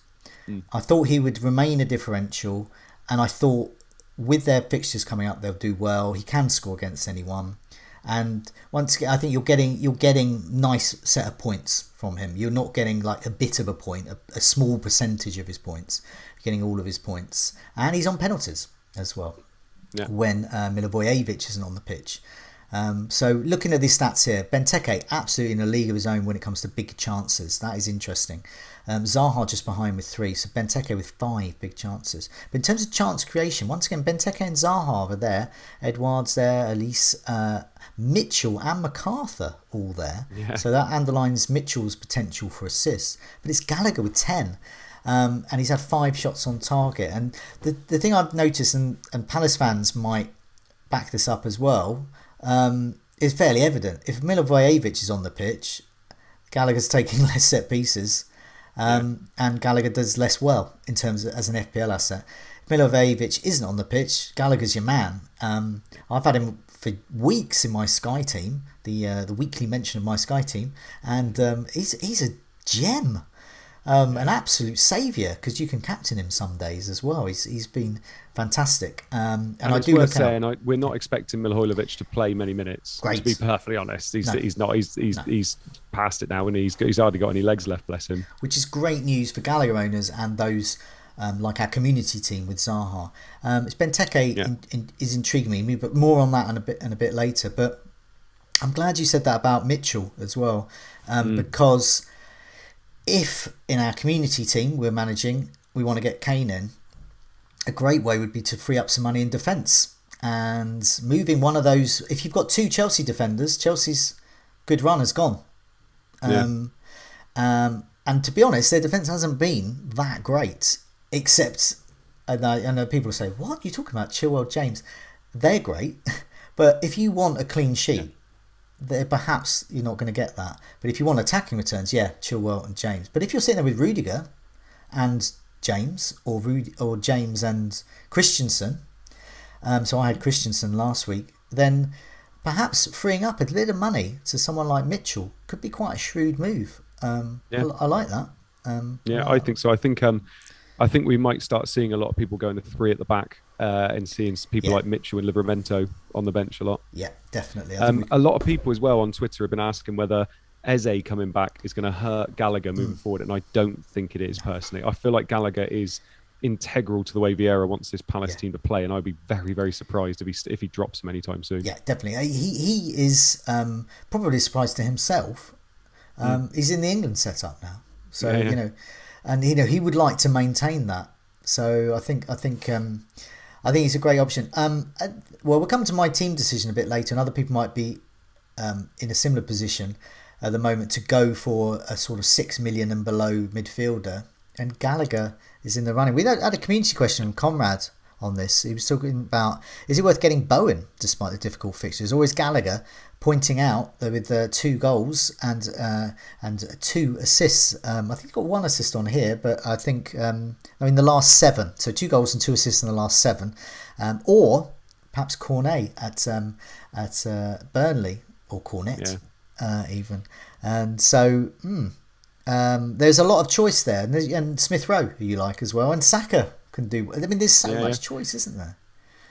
I thought he would remain a differential, and I thought with their fixtures coming up, they'll do well. He can score against anyone. And once again, I think you're getting nice set of points from him. You're not getting like a bit of a point, a small percentage of his points. You're getting all of his points, and he's on penalties as well when Milivojevic isn't on the pitch. So looking at these stats here, Benteke absolutely in a league of his own when it comes to big chances. That is interesting. Zaha just behind with 3, so Benteke with 5 big chances. But in terms of chance creation, once again, Benteke and Zaha are there. Edouard's there, Elise, Mitchell and MacArthur all there. So that underlines Mitchell's potential for assists. But it's Gallagher with 10. And he's had 5 shots on target. And the thing I've noticed, and Palace fans might back this up as well, is fairly evident. If Milivojevic is on the pitch, Gallagher's taking less set pieces. And Gallagher does less well in terms of as an FPL asset. If Milivojevic isn't on the pitch, Gallagher's your man. I've had him for weeks in my Sky team, the weekly mention of my Sky team, and he's a gem, an absolute saviour, because you can captain him some days as well. He's been fantastic. And I do look saying we're not expecting Milivojevic to play many minutes. Great. To be perfectly honest, he's not. He's past it now, and he's hardly got any legs left. Bless him. Which is great news for Gallagher owners and those like our community team with Zaha. It's Benteke is intriguing me, but more on that in a bit later. But I'm glad you said that about Mitchell as well, because if in our community team we're managing, we want to get Kane in, a great way would be to free up some money in defence and moving one of those. If you've got 2 Chelsea defenders, Chelsea's good run has gone. And to be honest, their defence hasn't been that great, except I know people say, what are you talking about, Chilwell, James? They're great, but if you want a clean sheet, perhaps you're not going to get that. But if you want attacking returns, Chilwell and James. But if you're sitting there with Rudiger and James, or James and Christensen, so I had Christensen last week, then perhaps freeing up a bit of money to someone like Mitchell could be quite a shrewd move. I like that. I think so. I think we might start seeing a lot of people going to 3 at the back and seeing people like Mitchell and Livramento on the bench a lot. Yeah, definitely. A lot of people as well on Twitter have been asking whether Eze coming back is going to hurt Gallagher moving forward, and I don't think it is personally. I feel like Gallagher is integral to the way Vieira wants this Palace team to play, and I'd be very, very surprised if he drops him anytime soon. Yeah, definitely. He is probably surprised to himself. He's in the England setup now, so and he would like to maintain that. So I think he's a great option. Well, we'll come to my team decision a bit later, and other people might be in a similar position at the moment to go for a sort of 6 million and below midfielder, and Gallagher is in the running. We had a community question from Conrad on this. He was talking about, is it worth getting Bowen despite the difficult fixtures, or is Gallagher, pointing out that with 2 goals and 2 assists, I think he got 1 assist on here, but I think in the last 7, so 2 goals and 2 assists in the last 7, or perhaps Cornet at Burnley, or Cornet even, and so there's a lot of choice there, and Smith Rowe, who you like as well, and Saka can do. I mean, there's so much choice, isn't there?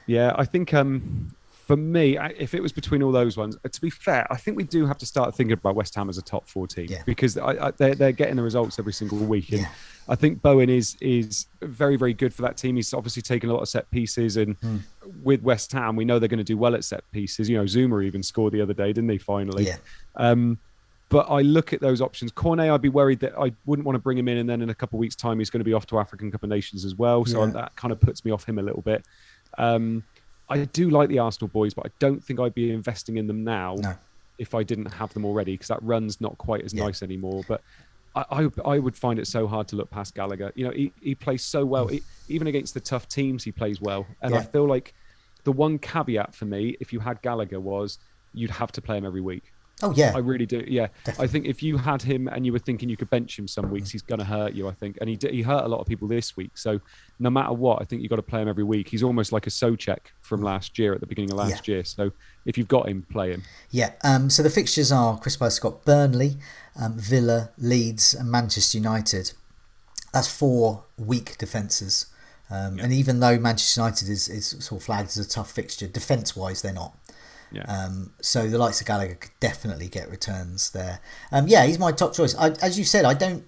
Yeah, I think for me, if it was between all those ones, to be fair, I think we do have to start thinking about West Ham as a top 4 team, because they're getting the results every single week, and I think Bowen is very, very good for that team. He's obviously taken a lot of set pieces, and with West Ham, we know they're going to do well at set pieces. Zuma even scored the other day, didn't he? Finally. But I look at those options. Cornet, I'd be worried that I wouldn't want to bring him in, and then in a couple of weeks' time, he's going to be off to African Cup of Nations as well. So that kind of puts me off him a little bit. I do like the Arsenal boys, but I don't think I'd be investing in them now if I didn't have them already, because that run's not quite as nice anymore. But I would find it so hard to look past Gallagher. He plays so well. Even against the tough teams, he plays well. And I feel like the one caveat for me, if you had Gallagher, was you'd have to play him every week. Oh, yeah. I really do. Yeah. Definitely. I think if you had him and you were thinking you could bench him some weeks, he's going to hurt you, I think. And he hurt a lot of people this week. So no matter what, I think you've got to play him every week. He's almost like a Souček from last year, at the beginning of last year. So if you've got him, play him. Yeah. So the fixtures are, Chris Price got Burnley, Villa, Leeds and Manchester United. That's 4 weak defences. And even though Manchester United is sort of flagged as a tough fixture, defence-wise, they're not. So the likes of Gallagher could definitely get returns there. He's my top choice. As you said, I don't.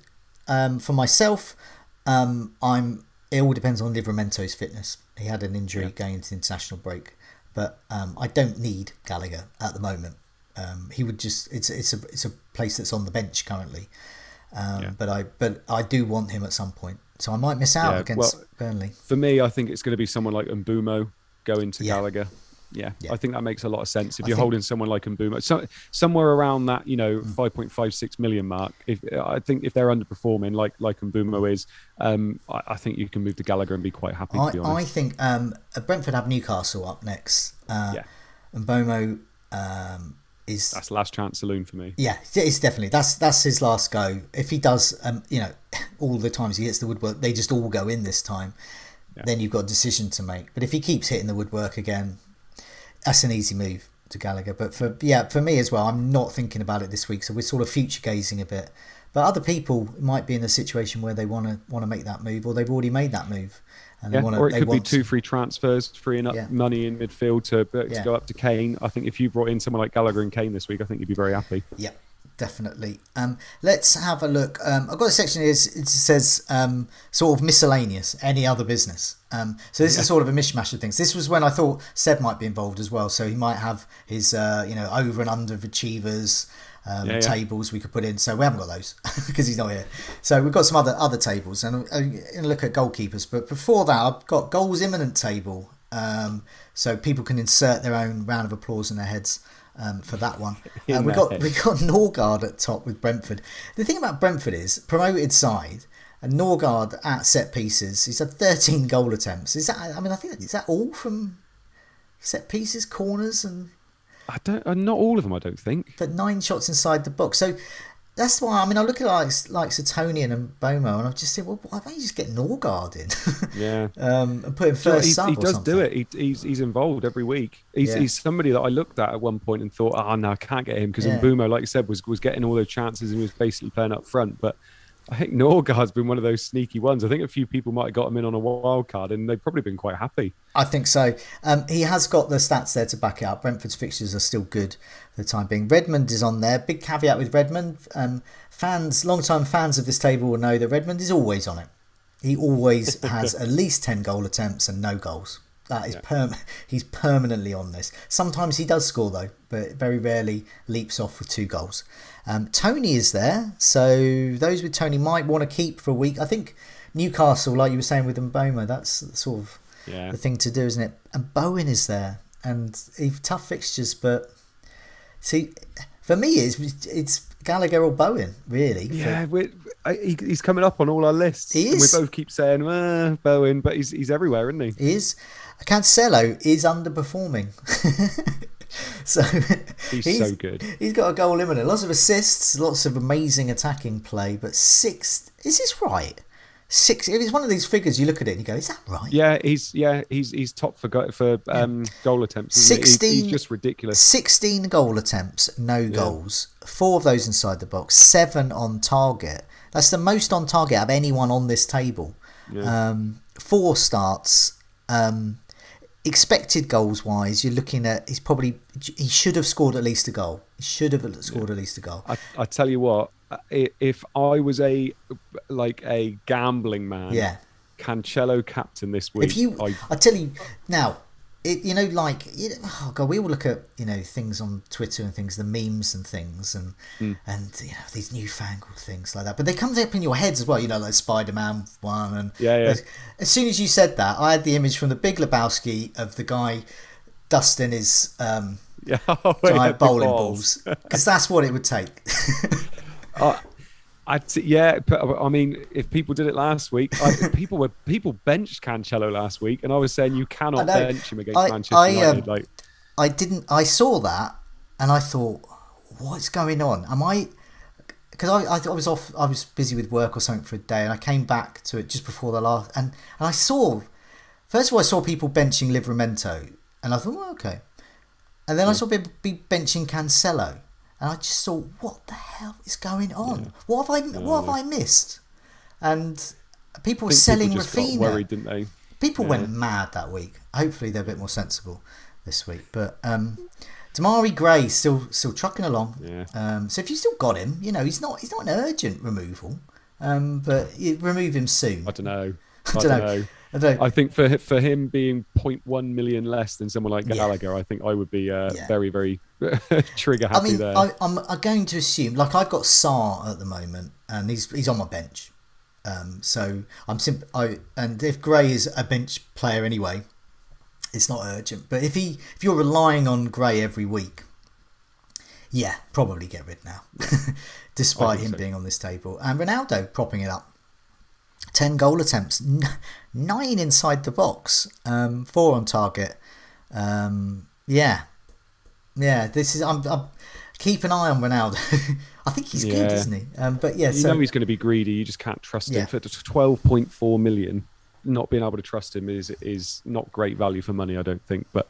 For myself, it all depends on Livramento's fitness. He had an injury going into the international break, but I don't need Gallagher at the moment. He would just. It's a place that's on the bench currently. But I do want him at some point. So I might miss out against Burnley. For me, I think it's going to be someone like Mbumo going to Gallagher. I think that makes a lot of sense. If you're holding someone like Mbumo, somewhere around that, 5.56 million mark. I think if they're underperforming, like Mbumo is, I think you can move to Gallagher and be quite happy. To be honest, I think Brentford have Newcastle up next. Mbumo is that's last chance saloon for me. Yeah, it's definitely that's his last go. If he does, all the times he hits the woodwork, they just all go in this time. Then you've got a decision to make. But if he keeps hitting the woodwork again, that's an easy move to Gallagher. But for me as well, I'm not thinking about it this week, so we're sort of future gazing a bit. But other people might be in a situation where they want to make that move, or they've already made that move, and or it could be 2 free transfers, freeing up money in midfield to go up to Kane. I think if you brought in someone like Gallagher and Kane this week, I think you'd be very happy. Yeah, definitely. Let's have a look. I've got a section here. It says sort of miscellaneous, any other business. So this is sort of a mishmash of things. This was when I thought Seb might be involved as well. So he might have his over and under achievers tables we could put in. So we haven't got those because he's not here. So we've got some other tables, and I'm going to look at goalkeepers. But before that, I've got goals imminent table. So people can insert their own round of applause in their heads. For that one, we got Norgard at top with Brentford. The thing about Brentford is promoted side, and Norgard at set pieces. He's had 13 goal attempts. Is that? I think is that all from set pieces, corners, and not all of them. I don't think. But 9 shots inside the box. So That's why, I mean, I look at like Tony and Bomo, and I've just said, well, why don't you just get Norgard in? Yeah. And put him first sub he or does something. do it. He's involved every week. He's somebody that I looked at one point and thought, oh no, I can't get him because Mbumo, like you said, was getting all those chances and he was basically playing up front. But I think Norgard's been one of those sneaky ones. I think a few people might have got him in on a wild card and they've probably been quite happy. I think so. He has got the stats there to back it up. Brentford's fixtures are still good for the time being. Redmond is on there. Big caveat with Redmond. Long-time fans of this table will know that Redmond is always on it. He always has at least 10 goal attempts and no goals. That is he's permanently on this. Sometimes he does score though, but very rarely leaps off with 2 goals. Tony is there, so those with Tony might want to keep for a week. I think Newcastle, like you were saying with Mboma, that's sort of the thing to do, isn't it? And Bowen is there, and tough fixtures, but see, for me, it's Gallagher or Bowen, really. Yeah, he's coming up on all our lists. He is. And we both keep saying Bowen, but he's everywhere, isn't he? He is. Cancelo is underperforming. So he's so good. He's got a goal imminent. Lots of assists, lots of amazing attacking play, but 6. Is this right? 6. It's one of these figures you look at it and you go, "Is that right?" Yeah, he's top for goal attempts. 16. He's just ridiculous. 16 goal attempts, no goals. 4 of those inside the box. 7 on target. That's the most on target of anyone on this table. Yeah. 4 starts. Expected goals wise, you're looking at he should have scored at least a goal. He should have scored at least a goal. I tell you what, if I was a gambling man, Cancelo captain this week. I tell you now, oh god, we all look at things on Twitter and things, the memes and things, and these newfangled things like that. But they come up in your heads as well, like Spider-Man one, and as soon as you said that, I had the image from The Big Lebowski of the guy dusting his giant bowling balls, because that's what it would take. But I mean, if people did it last week, people benched Cancelo last week, and I was saying you cannot bench him against Manchester United. I saw that, and I thought, what's going on? Because I was off, I was busy with work or something for a day, and I came back to it just before the last, and I saw, first of all, I saw people benching Livramento, and I thought, well, okay, and then I saw people be benching Cancelo. And I just thought, what the hell is going on? Yeah. What have I missed? And people were selling Rafinha. Got worried, didn't they? People went mad that week. Hopefully they're a bit more sensible this week. But Damari Gray still trucking along. Yeah. So if you still got him, he's not an urgent removal. But you remove him soon. I don't know. I think for him being 0.1 million less than someone like Gallagher, I think I would be very, very trigger happy there. I'm going to assume, I've got Sarr at the moment, and he's on my bench. So and if Gray is a bench player anyway, it's not urgent. But if you're relying on Gray every week, probably get rid now, despite him being on this table. And Ronaldo propping it up. 10 goal attempts, 9 inside the box, 4 on target. This is. I'm keep an eye on Ronaldo. I think he's good, isn't he? But he's going to be greedy. You just can't trust him. For 12.4 million, not being able to trust him is not great value for money, I don't think. But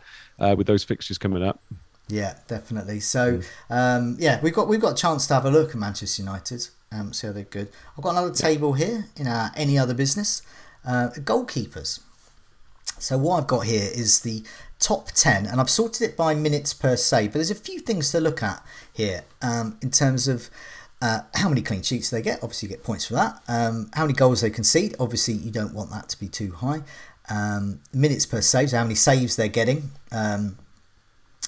with those fixtures coming up. Yeah, definitely. So, we've got a chance to have a look at Manchester United. See how they're good. I've got another table here in our any other business. Goalkeepers. So what I've got here is the top 10, and I've sorted it by minutes per save. But there's a few things to look at here in terms of how many clean sheets they get. Obviously, you get points for that. How many goals they concede. Obviously, you don't want that to be too high. Minutes per save, so how many saves they're getting. And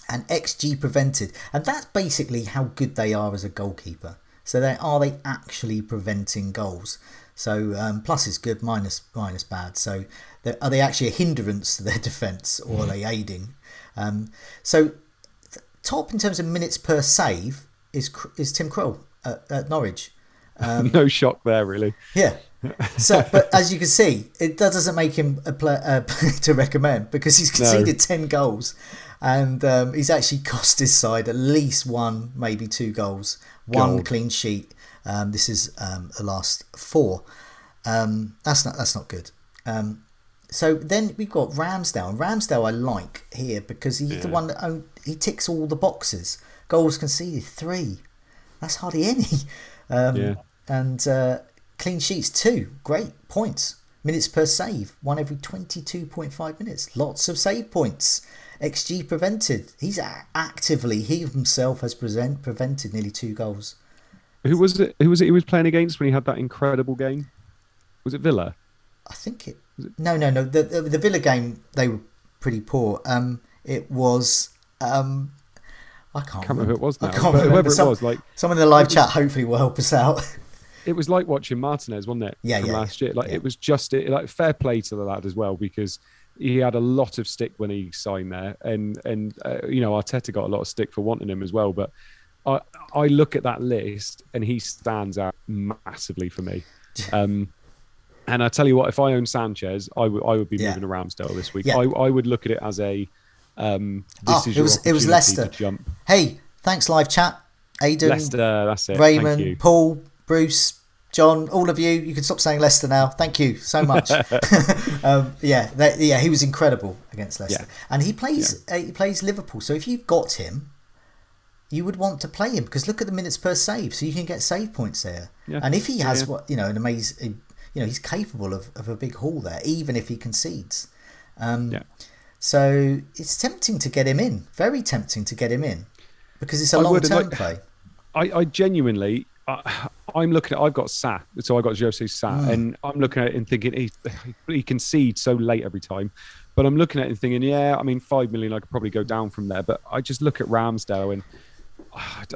XG prevented. And that's basically how good they are as a goalkeeper. So are they actually preventing goals? So plus is good, minus bad. So are they actually a hindrance to their defence, or are they aiding? So top in terms of minutes per save is Tim Krul at Norwich. No shock there, really. Yeah. So, but as you can see, that doesn't make him a player to recommend, because he's conceded 10 goals, and he's actually cost his side at least 1, maybe 2 goals, 1 clean sheet, This is the last 4. That's not good. So then we've got Ramsdale. Ramsdale I like here because he's the one that he ticks all the boxes. Goals conceded 3. That's hardly any. And clean sheets 2. Great points. Minutes per save, 1 every 22.5 minutes. Lots of save points. XG prevented. He himself has prevented nearly 2 goals. Who was it? Who was it he was playing against when he had that incredible game? Was it Villa? I think it. No. The Villa game, they were pretty poor. It was. I can't remember who it was now. I can't remember. Whoever it was, like someone in the live chat hopefully will help us out. It was like watching Martinez, wasn't it? From last year. It was just like fair play to the lad as well, because he had a lot of stick when he signed there, and Arteta got a lot of stick for wanting him as well. But I look at that list and he stands out massively for me. And I tell you what, if I owned Sanchez, I would be moving to Ramsdale this week. I would look at it as a it was Leicester. To jump. Hey, thanks live chat. Aiden, Leicester, that's it. Raymond, Paul, Bruce, John, all of you. You can stop saying Leicester now. Thank you so much. He was incredible against Leicester, and he plays Liverpool. So if you've got him, you would want to play him because look at the minutes per save, so you can get save points there. Yeah. And if he has an amazing, he's capable of a big haul there, even if he concedes. So it's tempting to get him in, very tempting to get him in, because it's a long-term play. I genuinely, I'm looking at, I've got Sa, so I got Jose Sa, and I'm looking at it and thinking he concedes so late every time. But I'm looking at it and thinking, 5 million, I could probably go down from there. But I just look at Ramsdale and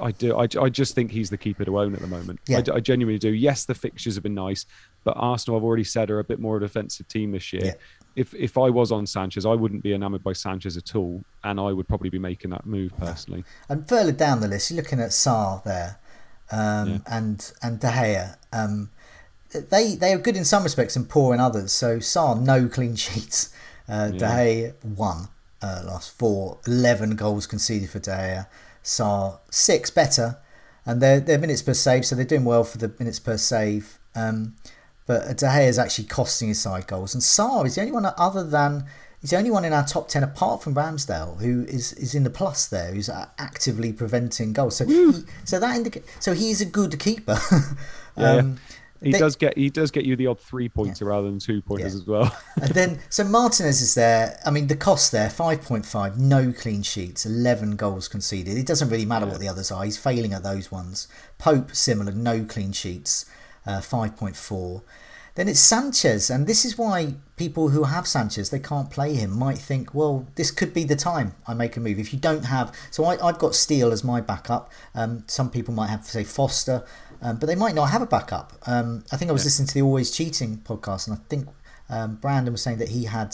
I just think he's the keeper to own at the moment. I genuinely do. Yes, the fixtures have been nice, but Arsenal, I've already said, are a bit more of a defensive team this year. If I was on Sanchez, I wouldn't be enamoured by Sanchez at all, and I would probably be making that move personally. And further down the list, you're looking at Salah there, and De Gea. They are good in some respects and poor in others. So Salah, no clean sheets. De Gea 1 last 4, 11 goals conceded for De Gea. Salah 6 better, and they're minutes per save, so they're doing well for the minutes per save. But De Gea is actually costing his side goals, and Salah is the only one he's the only one in our top 10 apart from Ramsdale who is in the plus there, who's actively preventing goals. So he is a good keeper. He does get you the odd 3-pointer rather than 2-pointers as well. And then so Martinez is there. I mean, the cost there 5.5, no clean sheets, 11 goals conceded. It doesn't really matter what the others are. He's failing at those ones. Pope similar, no clean sheets, 5.4. Then it's Sanchez, and this is why people who have Sanchez, they can't play him, might think, well, this could be the time I make a move. If you don't have, so I've got Steele as my backup. Some people might have, say, Foster. But they might not have a backup. I think I was listening to the Always Cheating podcast, and I think Brandon was saying that he had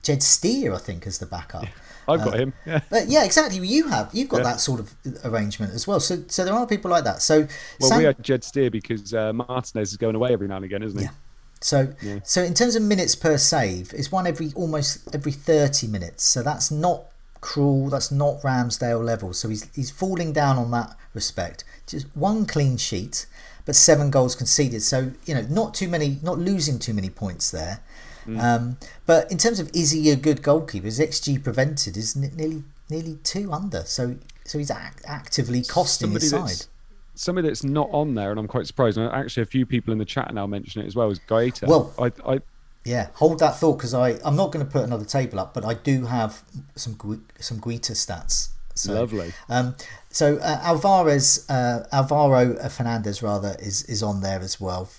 Jed Steer, I think, as the backup. I've got him. Exactly. You've got that sort of arrangement as well. So there are people like that. So we had Jed Steer because Martinez is going away every now and again, isn't he? Yeah. So in terms of minutes per save, it's almost every 30 minutes. So that's not cruel. That's not Ramsdale level. So he's falling down on that respect. Just 1 clean sheet, but 7 goals conceded. So not losing too many points there. But in terms of is he a good goalkeeper, his XG prevented is nearly 2 under. So he's actively costing his side. Somebody that's not on there, and I'm quite surprised. And actually, a few people in the chat now mention it as well, is Gaeta. Well, hold that thought, because I'm not going to put another table up, but I do have some Guita stats. So, lovely. So Alvaro Fernandez rather is on there as well.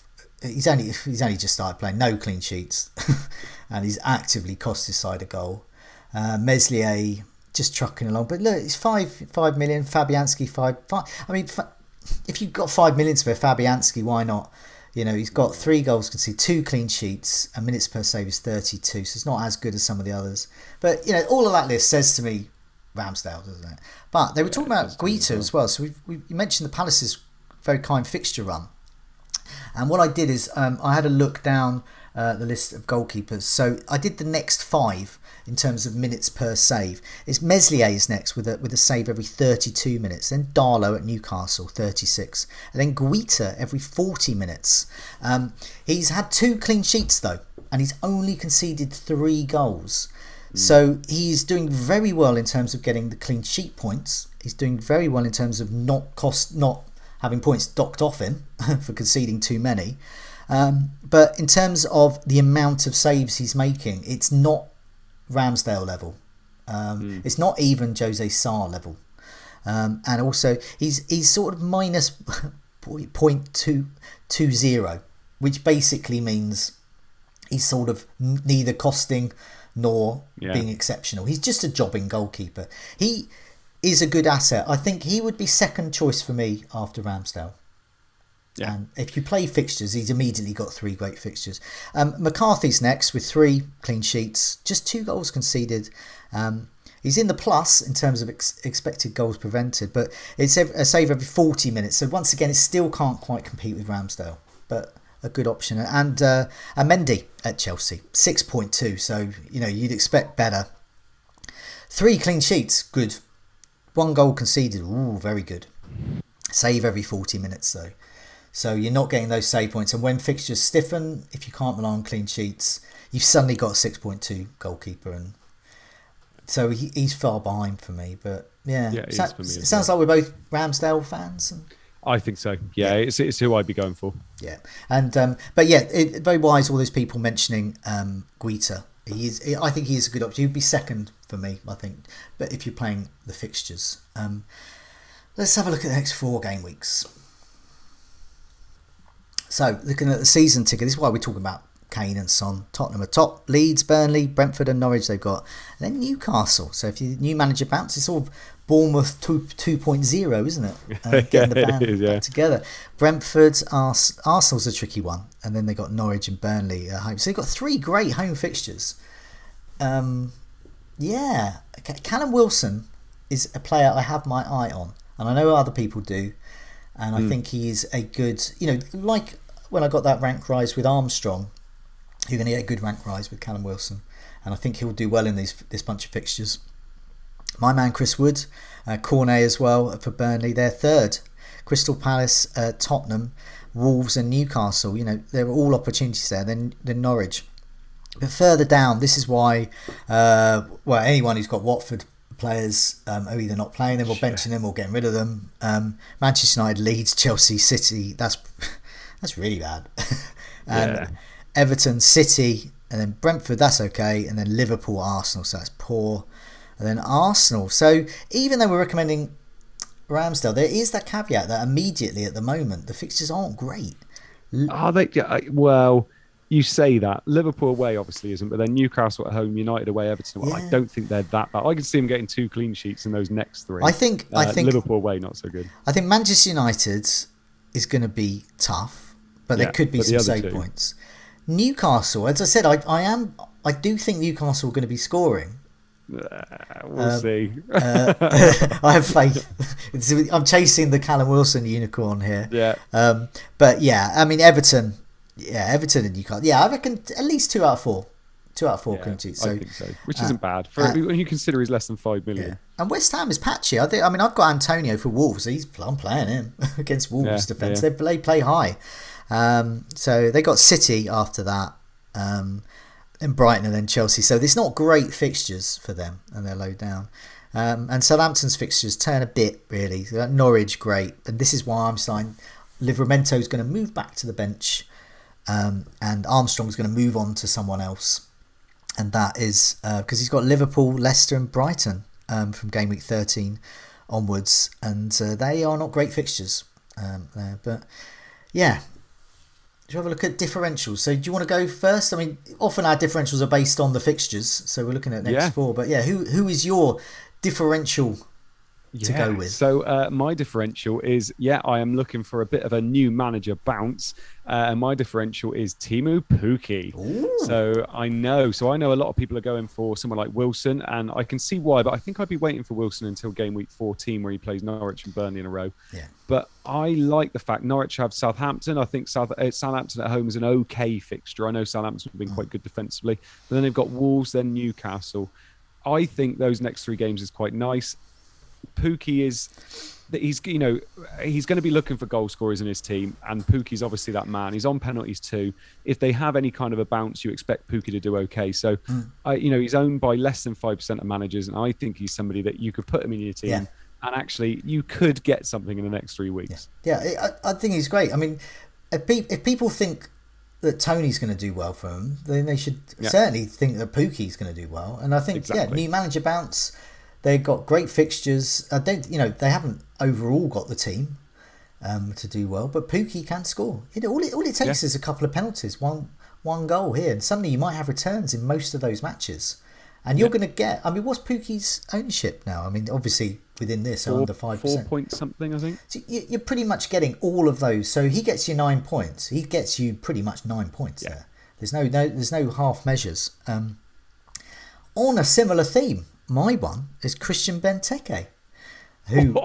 He's only just started playing, no clean sheets, and he's actively cost his side a goal. Meslier just trucking along, but look, it's 5 million. Fabianski 5. I mean, if you've got 5 million to spare, Fabianski, why not? He's got 3 goals conceded, 2 clean sheets, and minutes per save is 32, so it's not as good as some of the others. But all of that list says to me Ramsdale, doesn't it? But they were talking about Guita as well. So we mentioned the Palace's very kind fixture run. And what I did is I had a look down the list of goalkeepers. So I did the next 5 in terms of minutes per save. It's Meslier's next with a save every 32 minutes. Then Darlow at Newcastle, 36. And then Guita every 40 minutes. He's had 2 clean sheets though, and he's only conceded 3 goals. So he's doing very well in terms of getting the clean sheet points. He's doing very well in terms of not having points docked off him for conceding too many. But in terms of the amount of saves he's making, it's not Ramsdale level. It's not even Jose Sarr level. And also he's sort of minus 0.220, which basically means he's sort of neither costing nor being exceptional. He's just a jobbing goalkeeper. He is a good asset. I think he would be second choice for me after Ramsdale. Yeah. And if you play fixtures, he's immediately got 3 great fixtures. McCarthy's next with 3 clean sheets, just 2 goals conceded. He's in the plus in terms of expected goals prevented, but it's a save every 40 minutes. So once again, it still can't quite compete with Ramsdale, but a good option. And Mendy at Chelsea, 6.2. So, you'd expect better. 3 clean sheets, good. 1 goal conceded, ooh, very good. Save every 40 minutes though. So you're not getting those save points. And when fixtures stiffen, if you can't rely on clean sheets, you've suddenly got a 6.2 goalkeeper. And so he's far behind for me. But it sounds like we're both Ramsdale fans. I think so. Yeah, it's who I'd be going for. Yeah, and very wise. All those people mentioning Guita. I think he is a good option. He'd be second for me, I think. But if you're playing the fixtures, let's have a look at the next 4 game weeks. So looking at the season ticket, this is why we're talking about Kane and Son. Tottenham are top. Leeds, Burnley, Brentford, and Norwich they've got. And then Newcastle. So if your new manager bounce, it's sort of Bournemouth 2.0, isn't it? Getting the band back together. Brentford, Arsenal's a tricky one, and then they got Norwich and Burnley at home. So they've got 3 great home fixtures. Callum Wilson is a player I have my eye on, and I know other people do, and I think he is a good. Like when I got that rank rise with Armstrong, you're going to get a good rank rise with Callum Wilson, and I think he'll do well in this bunch of fixtures. My man Chris Wood, Cornet as well for Burnley, they're third. Crystal Palace, Tottenham, Wolves and Newcastle, there are all opportunities there. Then Norwich. But further down, this is why, anyone who's got Watford players are either not playing them or benching them or getting rid of them. Manchester United, Leeds, Chelsea, City, that's really bad. And Everton, City, and then Brentford, that's okay. And then Liverpool, Arsenal, so that's poor. And then Arsenal. So even though we're recommending Ramsdale, there is that caveat that immediately at the moment the fixtures aren't great. Are they? Well, you say that. Liverpool away obviously isn't, but then Newcastle at home, United away, Everton. Well, I don't think they're that bad. I can see them getting 2 clean sheets in those next 3. I think Liverpool away not so good. I think Manchester United is going to be tough, but there could be some save points. Newcastle, as I said, I do think Newcastle are going to be scoring. We'll see. I have faith. I'm chasing the Callum Wilson unicorn here. Yeah. But I mean Everton and Newcastle. I reckon at least 2 out of 4. 2 out of 4 clean sheets. I think so, which isn't bad when you consider he's less than 5 million. Yeah. And West Ham is patchy. I've got Antonio for Wolves. I'm playing him against Wolves defence. They play high. So they got City after that. And Brighton and then Chelsea. So it's not great fixtures for them, and they're low down. And Southampton's fixtures turn a bit, really. So Norwich, great. And this is why I'm saying Livramento's going to move back to the bench, and Armstrong's going to move on to someone else. And that is because he's got Liverpool, Leicester and Brighton from Gameweek 13 onwards. And they are not great fixtures there. But yeah. Do you have a look at differentials? So do you want to go first? I mean, often our differentials are based on the fixtures, so we're looking at next 4. But who is your differential to go with? So my differential is, I am looking for a bit of a new manager bounce. And my differential is Timu Pukki. Ooh. So I know a lot of people are going for someone like Wilson, and I can see why, but I think I'd be waiting for Wilson until game week 14 where he plays Norwich and Burnley in a row. Yeah. But I like the fact Norwich have Southampton. I think Southampton at home is an okay fixture. I know Southampton have been quite good defensively, but then they've got Wolves, then Newcastle. I think those next 3 games is quite nice. Pukki he's going to be looking for goal scorers in his team, and Pukki's obviously that man. He's on penalties too. If they have any kind of a bounce, you expect Pukki to do okay. So, he's owned by less than 5% of managers, and I think he's somebody that you could put him in your team, and actually you could get something in the next 3 weeks. Yeah, I think he's great. I mean, if people think that Tony's going to do well for him, then they should certainly think that Pukki's going to do well. And I think, new manager bounce. They've got great fixtures. They haven't overall got the team to do well, but Pukki can score. All it takes is a couple of penalties, one goal here, and suddenly you might have returns in most of those matches. And you're going to get. I mean, what's Pukki's ownership now? I mean, obviously within this, under 5%. 4 point something, I think. So you're pretty much getting all of those. So he gets you 9 points. He gets you pretty much 9 points there. There's no half measures. On a similar theme, my one is Christian Benteke, who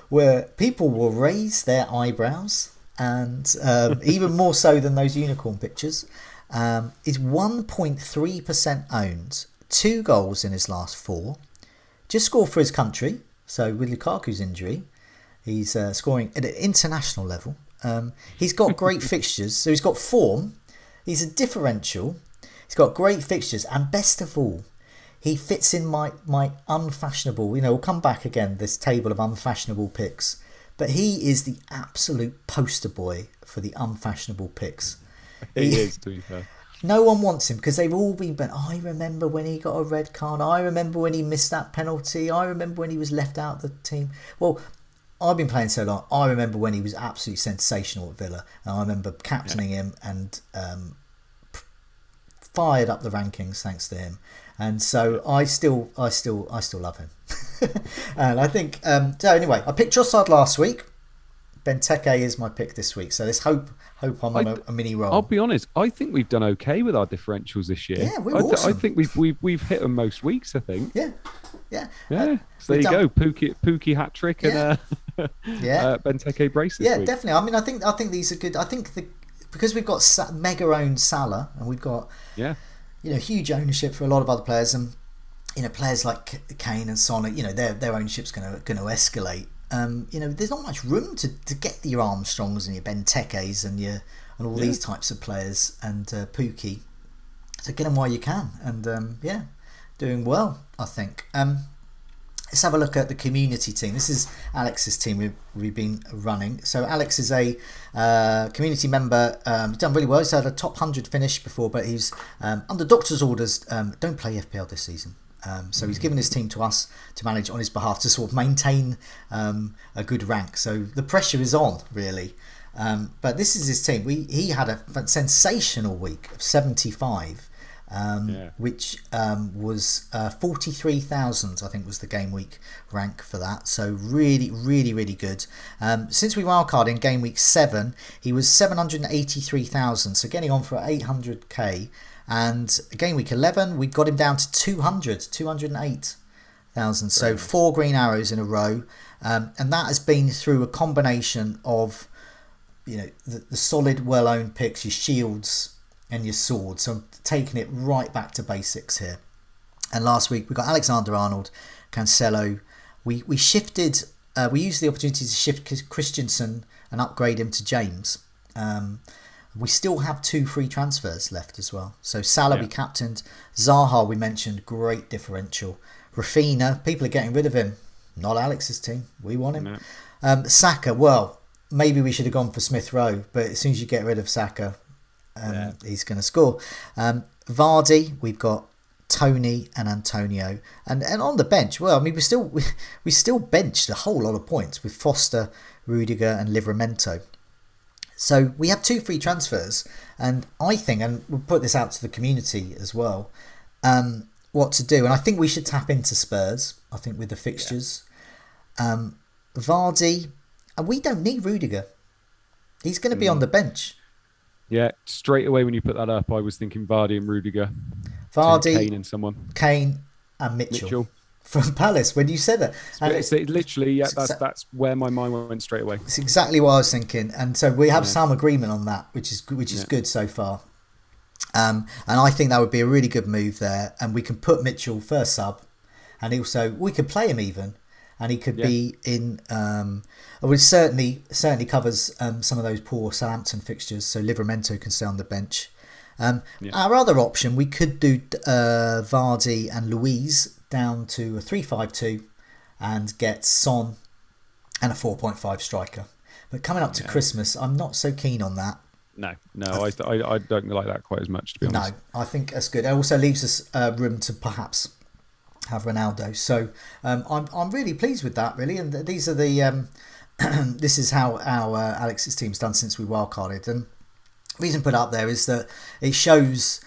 where people will raise their eyebrows, and even more so than those unicorn pictures. Is 1.3% owned, 2 goals in his last 4, just scored for his country. So with Lukaku's injury, he's scoring at an international level. He's got great fixtures, so he's got form. He's a differential. He's got great fixtures, and best of all, he fits in my unfashionable. We'll come back again, this table of unfashionable picks, but he is the absolute poster boy for the unfashionable picks. He is, to be fair. No one wants him because they've all been, but I remember when he got a red card. I remember when he missed that penalty. I remember when he was left out of the team. Well, I've been playing so long. I remember when he was absolutely sensational at Villa. And I remember captaining him and fired up the rankings thanks to him. And so I still love him. And I think, so anyway, I picked Trossard last week. Benteke is my pick this week. So let's hope I'm on a mini roll. I'll be honest, I think we've done okay with our differentials this year. Yeah, we're awesome. I think we've hit them most weeks, I think. Yeah. So there you go, Pukki hat trick and Benteke brace this week. Definitely. I mean, I think these are good. I think because we've got mega owned Salah, and we've got huge ownership for a lot of other players, and players like Kane and Son, their ownership's going to escalate. There's not much room to get your Armstrongs and your Bentekes and all these types of players, and Pukki. So get them while you can, and doing well, I think. Let's have a look at the community team. This is Alex's team we've been running. So Alex is a community member. He's done really well. He's had a top 100 finish before, but he's under doctor's orders. Don't play FPL this season. So he's given his team to us to manage on his behalf to sort of maintain a good rank. So the pressure is on, really. But this is his team. He had a sensational week of 75. Which was 43,000, I think was the game week rank for that. So really, really, really good. Since we wildcarded in game week 7, he was 783,000, so getting on for 800k. And game week 11, we got him down to 208,000. So 4 green arrows in a row. And that has been through a combination of, the solid, well-owned picks, your shields and your swords. So I'm taking it right back to basics here. And last week we got Alexander-Arnold, Cancelo. We shifted. We used the opportunity to shift Christensen and upgrade him to James. We still have 2 free transfers left as well. So Salah we captained. Zaha we mentioned, great differential. Rafinha, people are getting rid of him. Not Alex's team. We want him. No. Saka, well, maybe we should have gone for Smith Rowe, but as soon as you get rid of Saka, he's going to score. Vardy, we've got Tony and Antonio, and on the bench. Well, I mean, we still benched a whole lot of points with Foster, Rudiger, and Livramento. So we have 2 free transfers, and I think, and we'll put this out to the community as well, what to do. And I think we should tap into Spurs. I think with the fixtures, Vardy, and we don't need Rudiger. He's going to be on the bench. Yeah, straight away when you put that up, I was thinking Vardy and Rudiger. Vardy, Kane and someone. Kane and Mitchell. From Palace. When you said that, it's literally, yeah, that's where my mind went straight away. It's exactly what I was thinking, and so we have some agreement on that, which is good so far. And I think that would be a really good move there, and we can put Mitchell first sub, and also we could play him even, and he could be in. Which certainly covers some of those poor Southampton fixtures, so Livramento can stay on the bench. Our other option, we could do Vardy and Luiz down to a 3-5-2 and get Son and a 4.5 striker. But coming up to Christmas, I'm not so keen on that. No, I don't like that quite as much, to be honest. No, I think that's good. It also leaves us room to perhaps have Ronaldo. So I'm really pleased with that, really. And these are the this is how our Alex's team's done since we wildcarded. And the reason put up there is that it shows.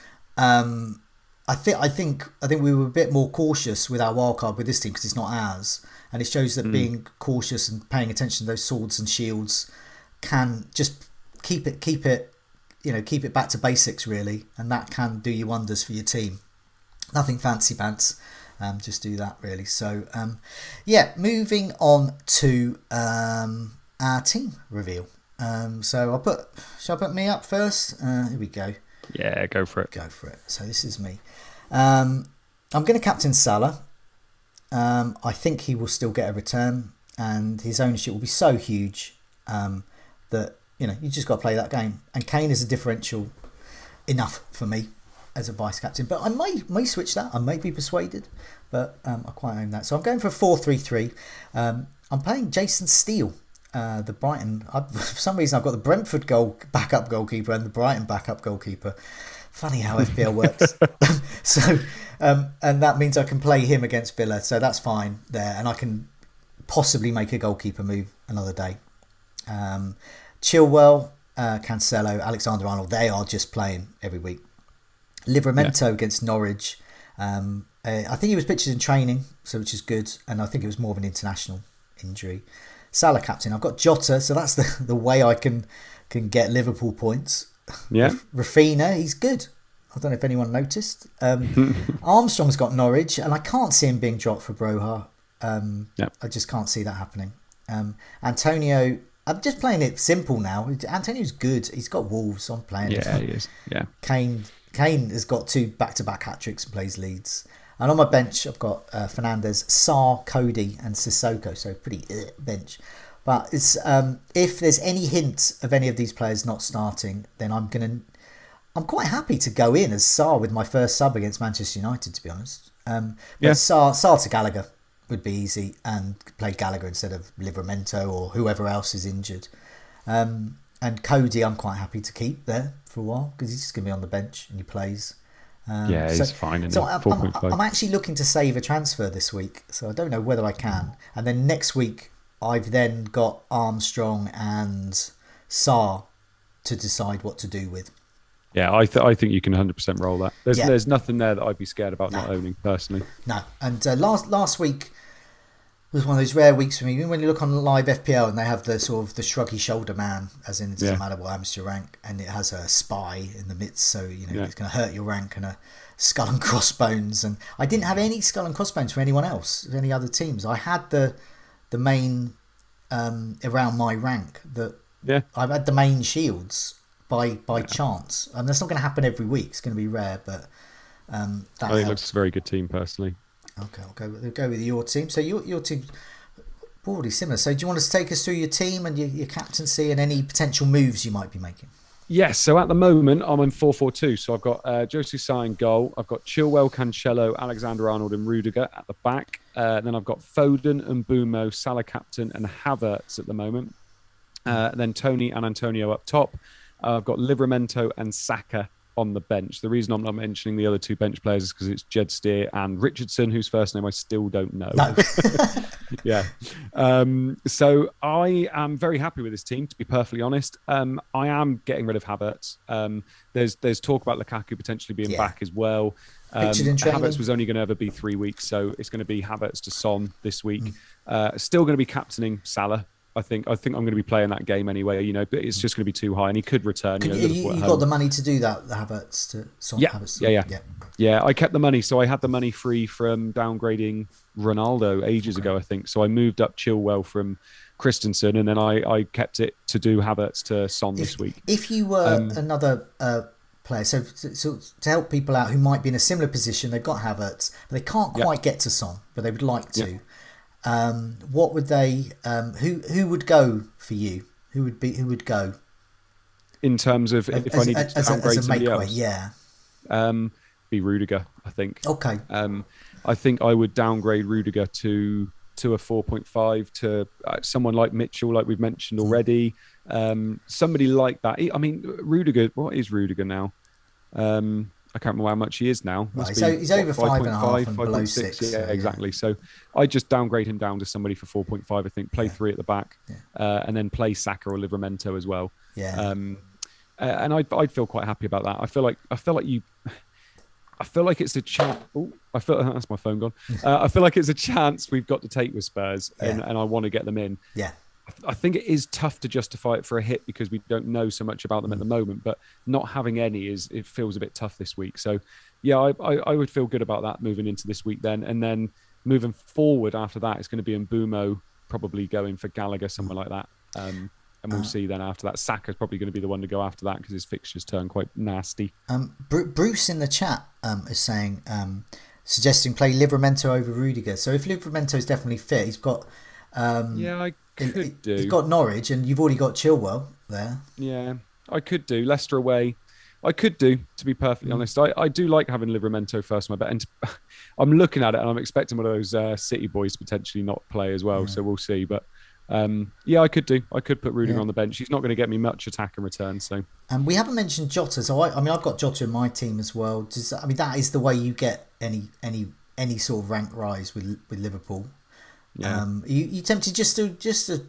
I think we were a bit more cautious with our wildcard with this team because it's not ours, and it shows that being cautious and paying attention to those swords and shields can just keep it back to basics really, and that can do you wonders for your team. Nothing fancy pants, just do that really. So moving on to our team reveal. So shall I put me up first? Here we go. Yeah, go for it. So this is me. I'm going to captain Salah. I think he will still get a return, and his ownership will be so huge that you just got to play that game. And Kane is a differential enough for me as a vice captain, but I may switch that. I may be persuaded, but I quite own that. So I'm going for a 4-3-3. I'm playing Jason Steele. The Brighton. For some reason, I've got the Brentford backup goalkeeper and the Brighton backup goalkeeper. Funny how FPL works. So, and that means I can play him against Villa. So that's fine there, and I can possibly make a goalkeeper move another day. Chilwell, Cancelo, Alexander-Arnold. They are just playing every week. Livramento against Norwich. I think he was pictured in training, so which is good, and I think it was more of an international injury. Salah captain. I've got Jota, so that's the way I can get Liverpool points. Yeah. Rafinha, he's good. I don't know if anyone noticed. Armstrong's got Norwich, and I can't see him being dropped for Broha. I just can't see that happening. Antonio, I'm just playing it simple now. Antonio's good. He's got Wolves. I'm playing it. Yeah, he is. Yeah. Kane has got 2 back-to-back hat-tricks and plays Leeds. And on my bench, I've got Fernandez, Sarr, Cody, and Sissoko. So pretty bench. But it's if there's any hint of any of these players not starting, then I'm quite happy to go in as Sarr with my first sub against Manchester United, to be honest. Sarr to Gallagher would be easy, and play Gallagher instead of Livramento or whoever else is injured. And Cody, I'm quite happy to keep there for a while because he's just going to be on the bench and he plays. He's fine. So I'm actually looking to save a transfer this week, so I don't know whether I can. And then next week, I've then got Armstrong and Sarr to decide what to do with. Yeah, I think you can 100% roll that. There's nothing there that I'd be scared about not owning personally. No, and last week was one of those rare weeks for me. When you look on live FPL and they have the sort of the shruggy shoulder man, as in it doesn't matter what happens to your rank, and it has a spy in the midst, so it's going to hurt your rank, and a skull and crossbones. And I didn't have any skull and crossbones for anyone else, any other teams. I had the main around my rank that I've had the main shields by chance, and that's not going to happen every week. It's going to be rare, but I think it looks a very good team personally. Okay, I'll go with your team. So your team's broadly similar. So do you want to take us through your team and your captaincy and any potential moves you might be making? Yes, so at the moment I'm in 4-4-2. So I've got José Sá in goal. I've got Chilwell, Cancelo, Alexander-Arnold and Rudiger at the back. Then I've got Foden and Mbumo, Salah captain and Havertz at the moment. Then Tony and Antonio up top. I've got Livramento and Saka on the bench. The reason I'm not mentioning the other 2 bench players is because it's Jed Steer and Richardson, whose first name I still don't know. No. Yeah. So I am very happy with this team, to be perfectly honest. I am getting rid of Havertz. There's talk about Lukaku potentially being back as well. Pictured in training. Havertz was only going to ever be 3 weeks, so it's going to be Havertz to Son this week. Still going to be captaining Salah. I think I'm going to be playing that game anyway, but it's just going to be too high, and he could return. You got the money to do that, the Havertz to Son? Yeah, Havertz, yeah. I kept the money, so I had the money free from downgrading Ronaldo ages ago, I think. So I moved up Chilwell from Christensen, and then I kept it to do Havertz to Son this week. If you were another player, so to help people out who might be in a similar position, they've got Havertz, but they can't quite get to Son, but they would like to. Yep. What would they? Who would go for you? Who would go in terms of if I needed to downgrade somebody else? Yeah, be Rudiger, I think. Okay. I think I would downgrade Rudiger to a 4.5 to someone like Mitchell, like we've mentioned already. Somebody like that. I mean, Rudiger. What is Rudiger now? I can't remember how much he is now. Right, so he's over 5.5 and below 6. Yeah, exactly. So I just downgrade him down to somebody for 4.5. I think play 3 at the back, and then play Saka or Livramento as well. Yeah. And I'd feel quite happy about that. I feel like it's a chance. Oh, that's my phone gone. I feel like it's a chance we've got to take with Spurs, and I want to get them in. Yeah. I think it is tough to justify it for a hit because we don't know so much about them at the moment, but not having any it feels a bit tough this week. So yeah, I would feel good about that moving into this week then. And then moving forward after that, it's going to be Mbumo probably going for Gallagher, somewhere like that. And we'll see then after that. Saka's probably going to be the one to go after that because his fixtures turn quite nasty. Bruce in the chat is saying, suggesting play Livramento over Rudiger. So if Livramento is definitely fit, he's got... I could do. He's got Norwich, and you've already got Chilwell there. Yeah, I could do. Leicester away. I could do, to be perfectly honest. I do like having Livramento first on my bet. And I'm looking at it, and I'm expecting one of those City boys to potentially not play as well. So we'll see. But I could do. I could put Rudiger on the bench. He's not going to get me much attack in return. So. And we haven't mentioned Jota. So I've got Jota in my team as well. That is the way you get any sort of rank rise with Liverpool. Yeah. You tempted just to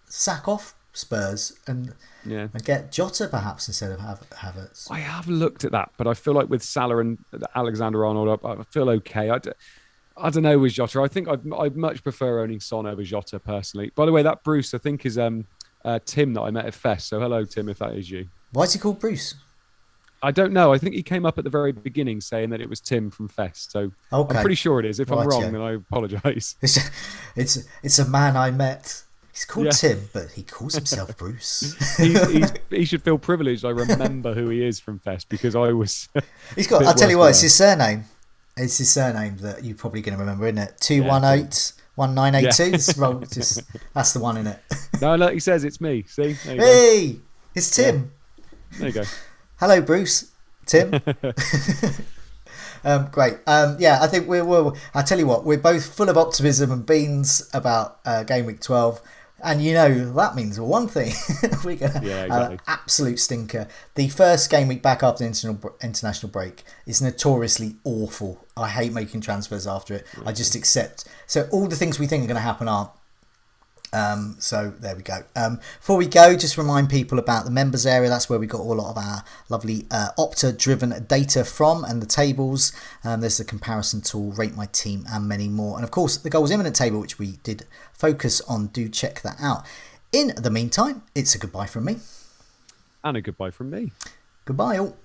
sack off Spurs and get Jota perhaps instead of Havertz? I have looked at that, but I feel like with Salah and Alexander-Arnold, I feel okay. I don't know with Jota. I think I'd much prefer owning Son over Jota personally. By the way, that Bruce I think is Tim that I met at Fest. So hello Tim, if that is you. Why is he called Bruce? I don't know. I think he came up at the very beginning saying that it was Tim from Fest. So I'm pretty sure it is. If I'm wrong, then I apologise. It's a man I met. He's called Tim, but he calls himself Bruce. He should feel privileged. I remember who he is from Fest because I was. He's got. I'll tell you what. It's his surname. It's his surname that you're probably going to remember, isn't it? 218-1982. That's the one, isn't it? No, look, he says it's me. See? Hey, it's Tim. Yeah. There you go. Hello, Bruce. Tim. Great. I think we're. I tell you what, we're both full of optimism and beans about Gameweek 12, and that means one thing: we're gonna have an absolute stinker. The first game week back after the international break is notoriously awful. I hate making transfers after it. I just accept. So all the things we think are going to happen aren't. So there we go. Before we go, just remind people about the members area. That's where we got a lot of our lovely Opta driven data from, and the tables. There's the comparison tool, rate my team, and many more. And of course the goals imminent table, which we did focus on. Do check that out. In the meantime, it's a goodbye from me. And a goodbye from me. Goodbye all.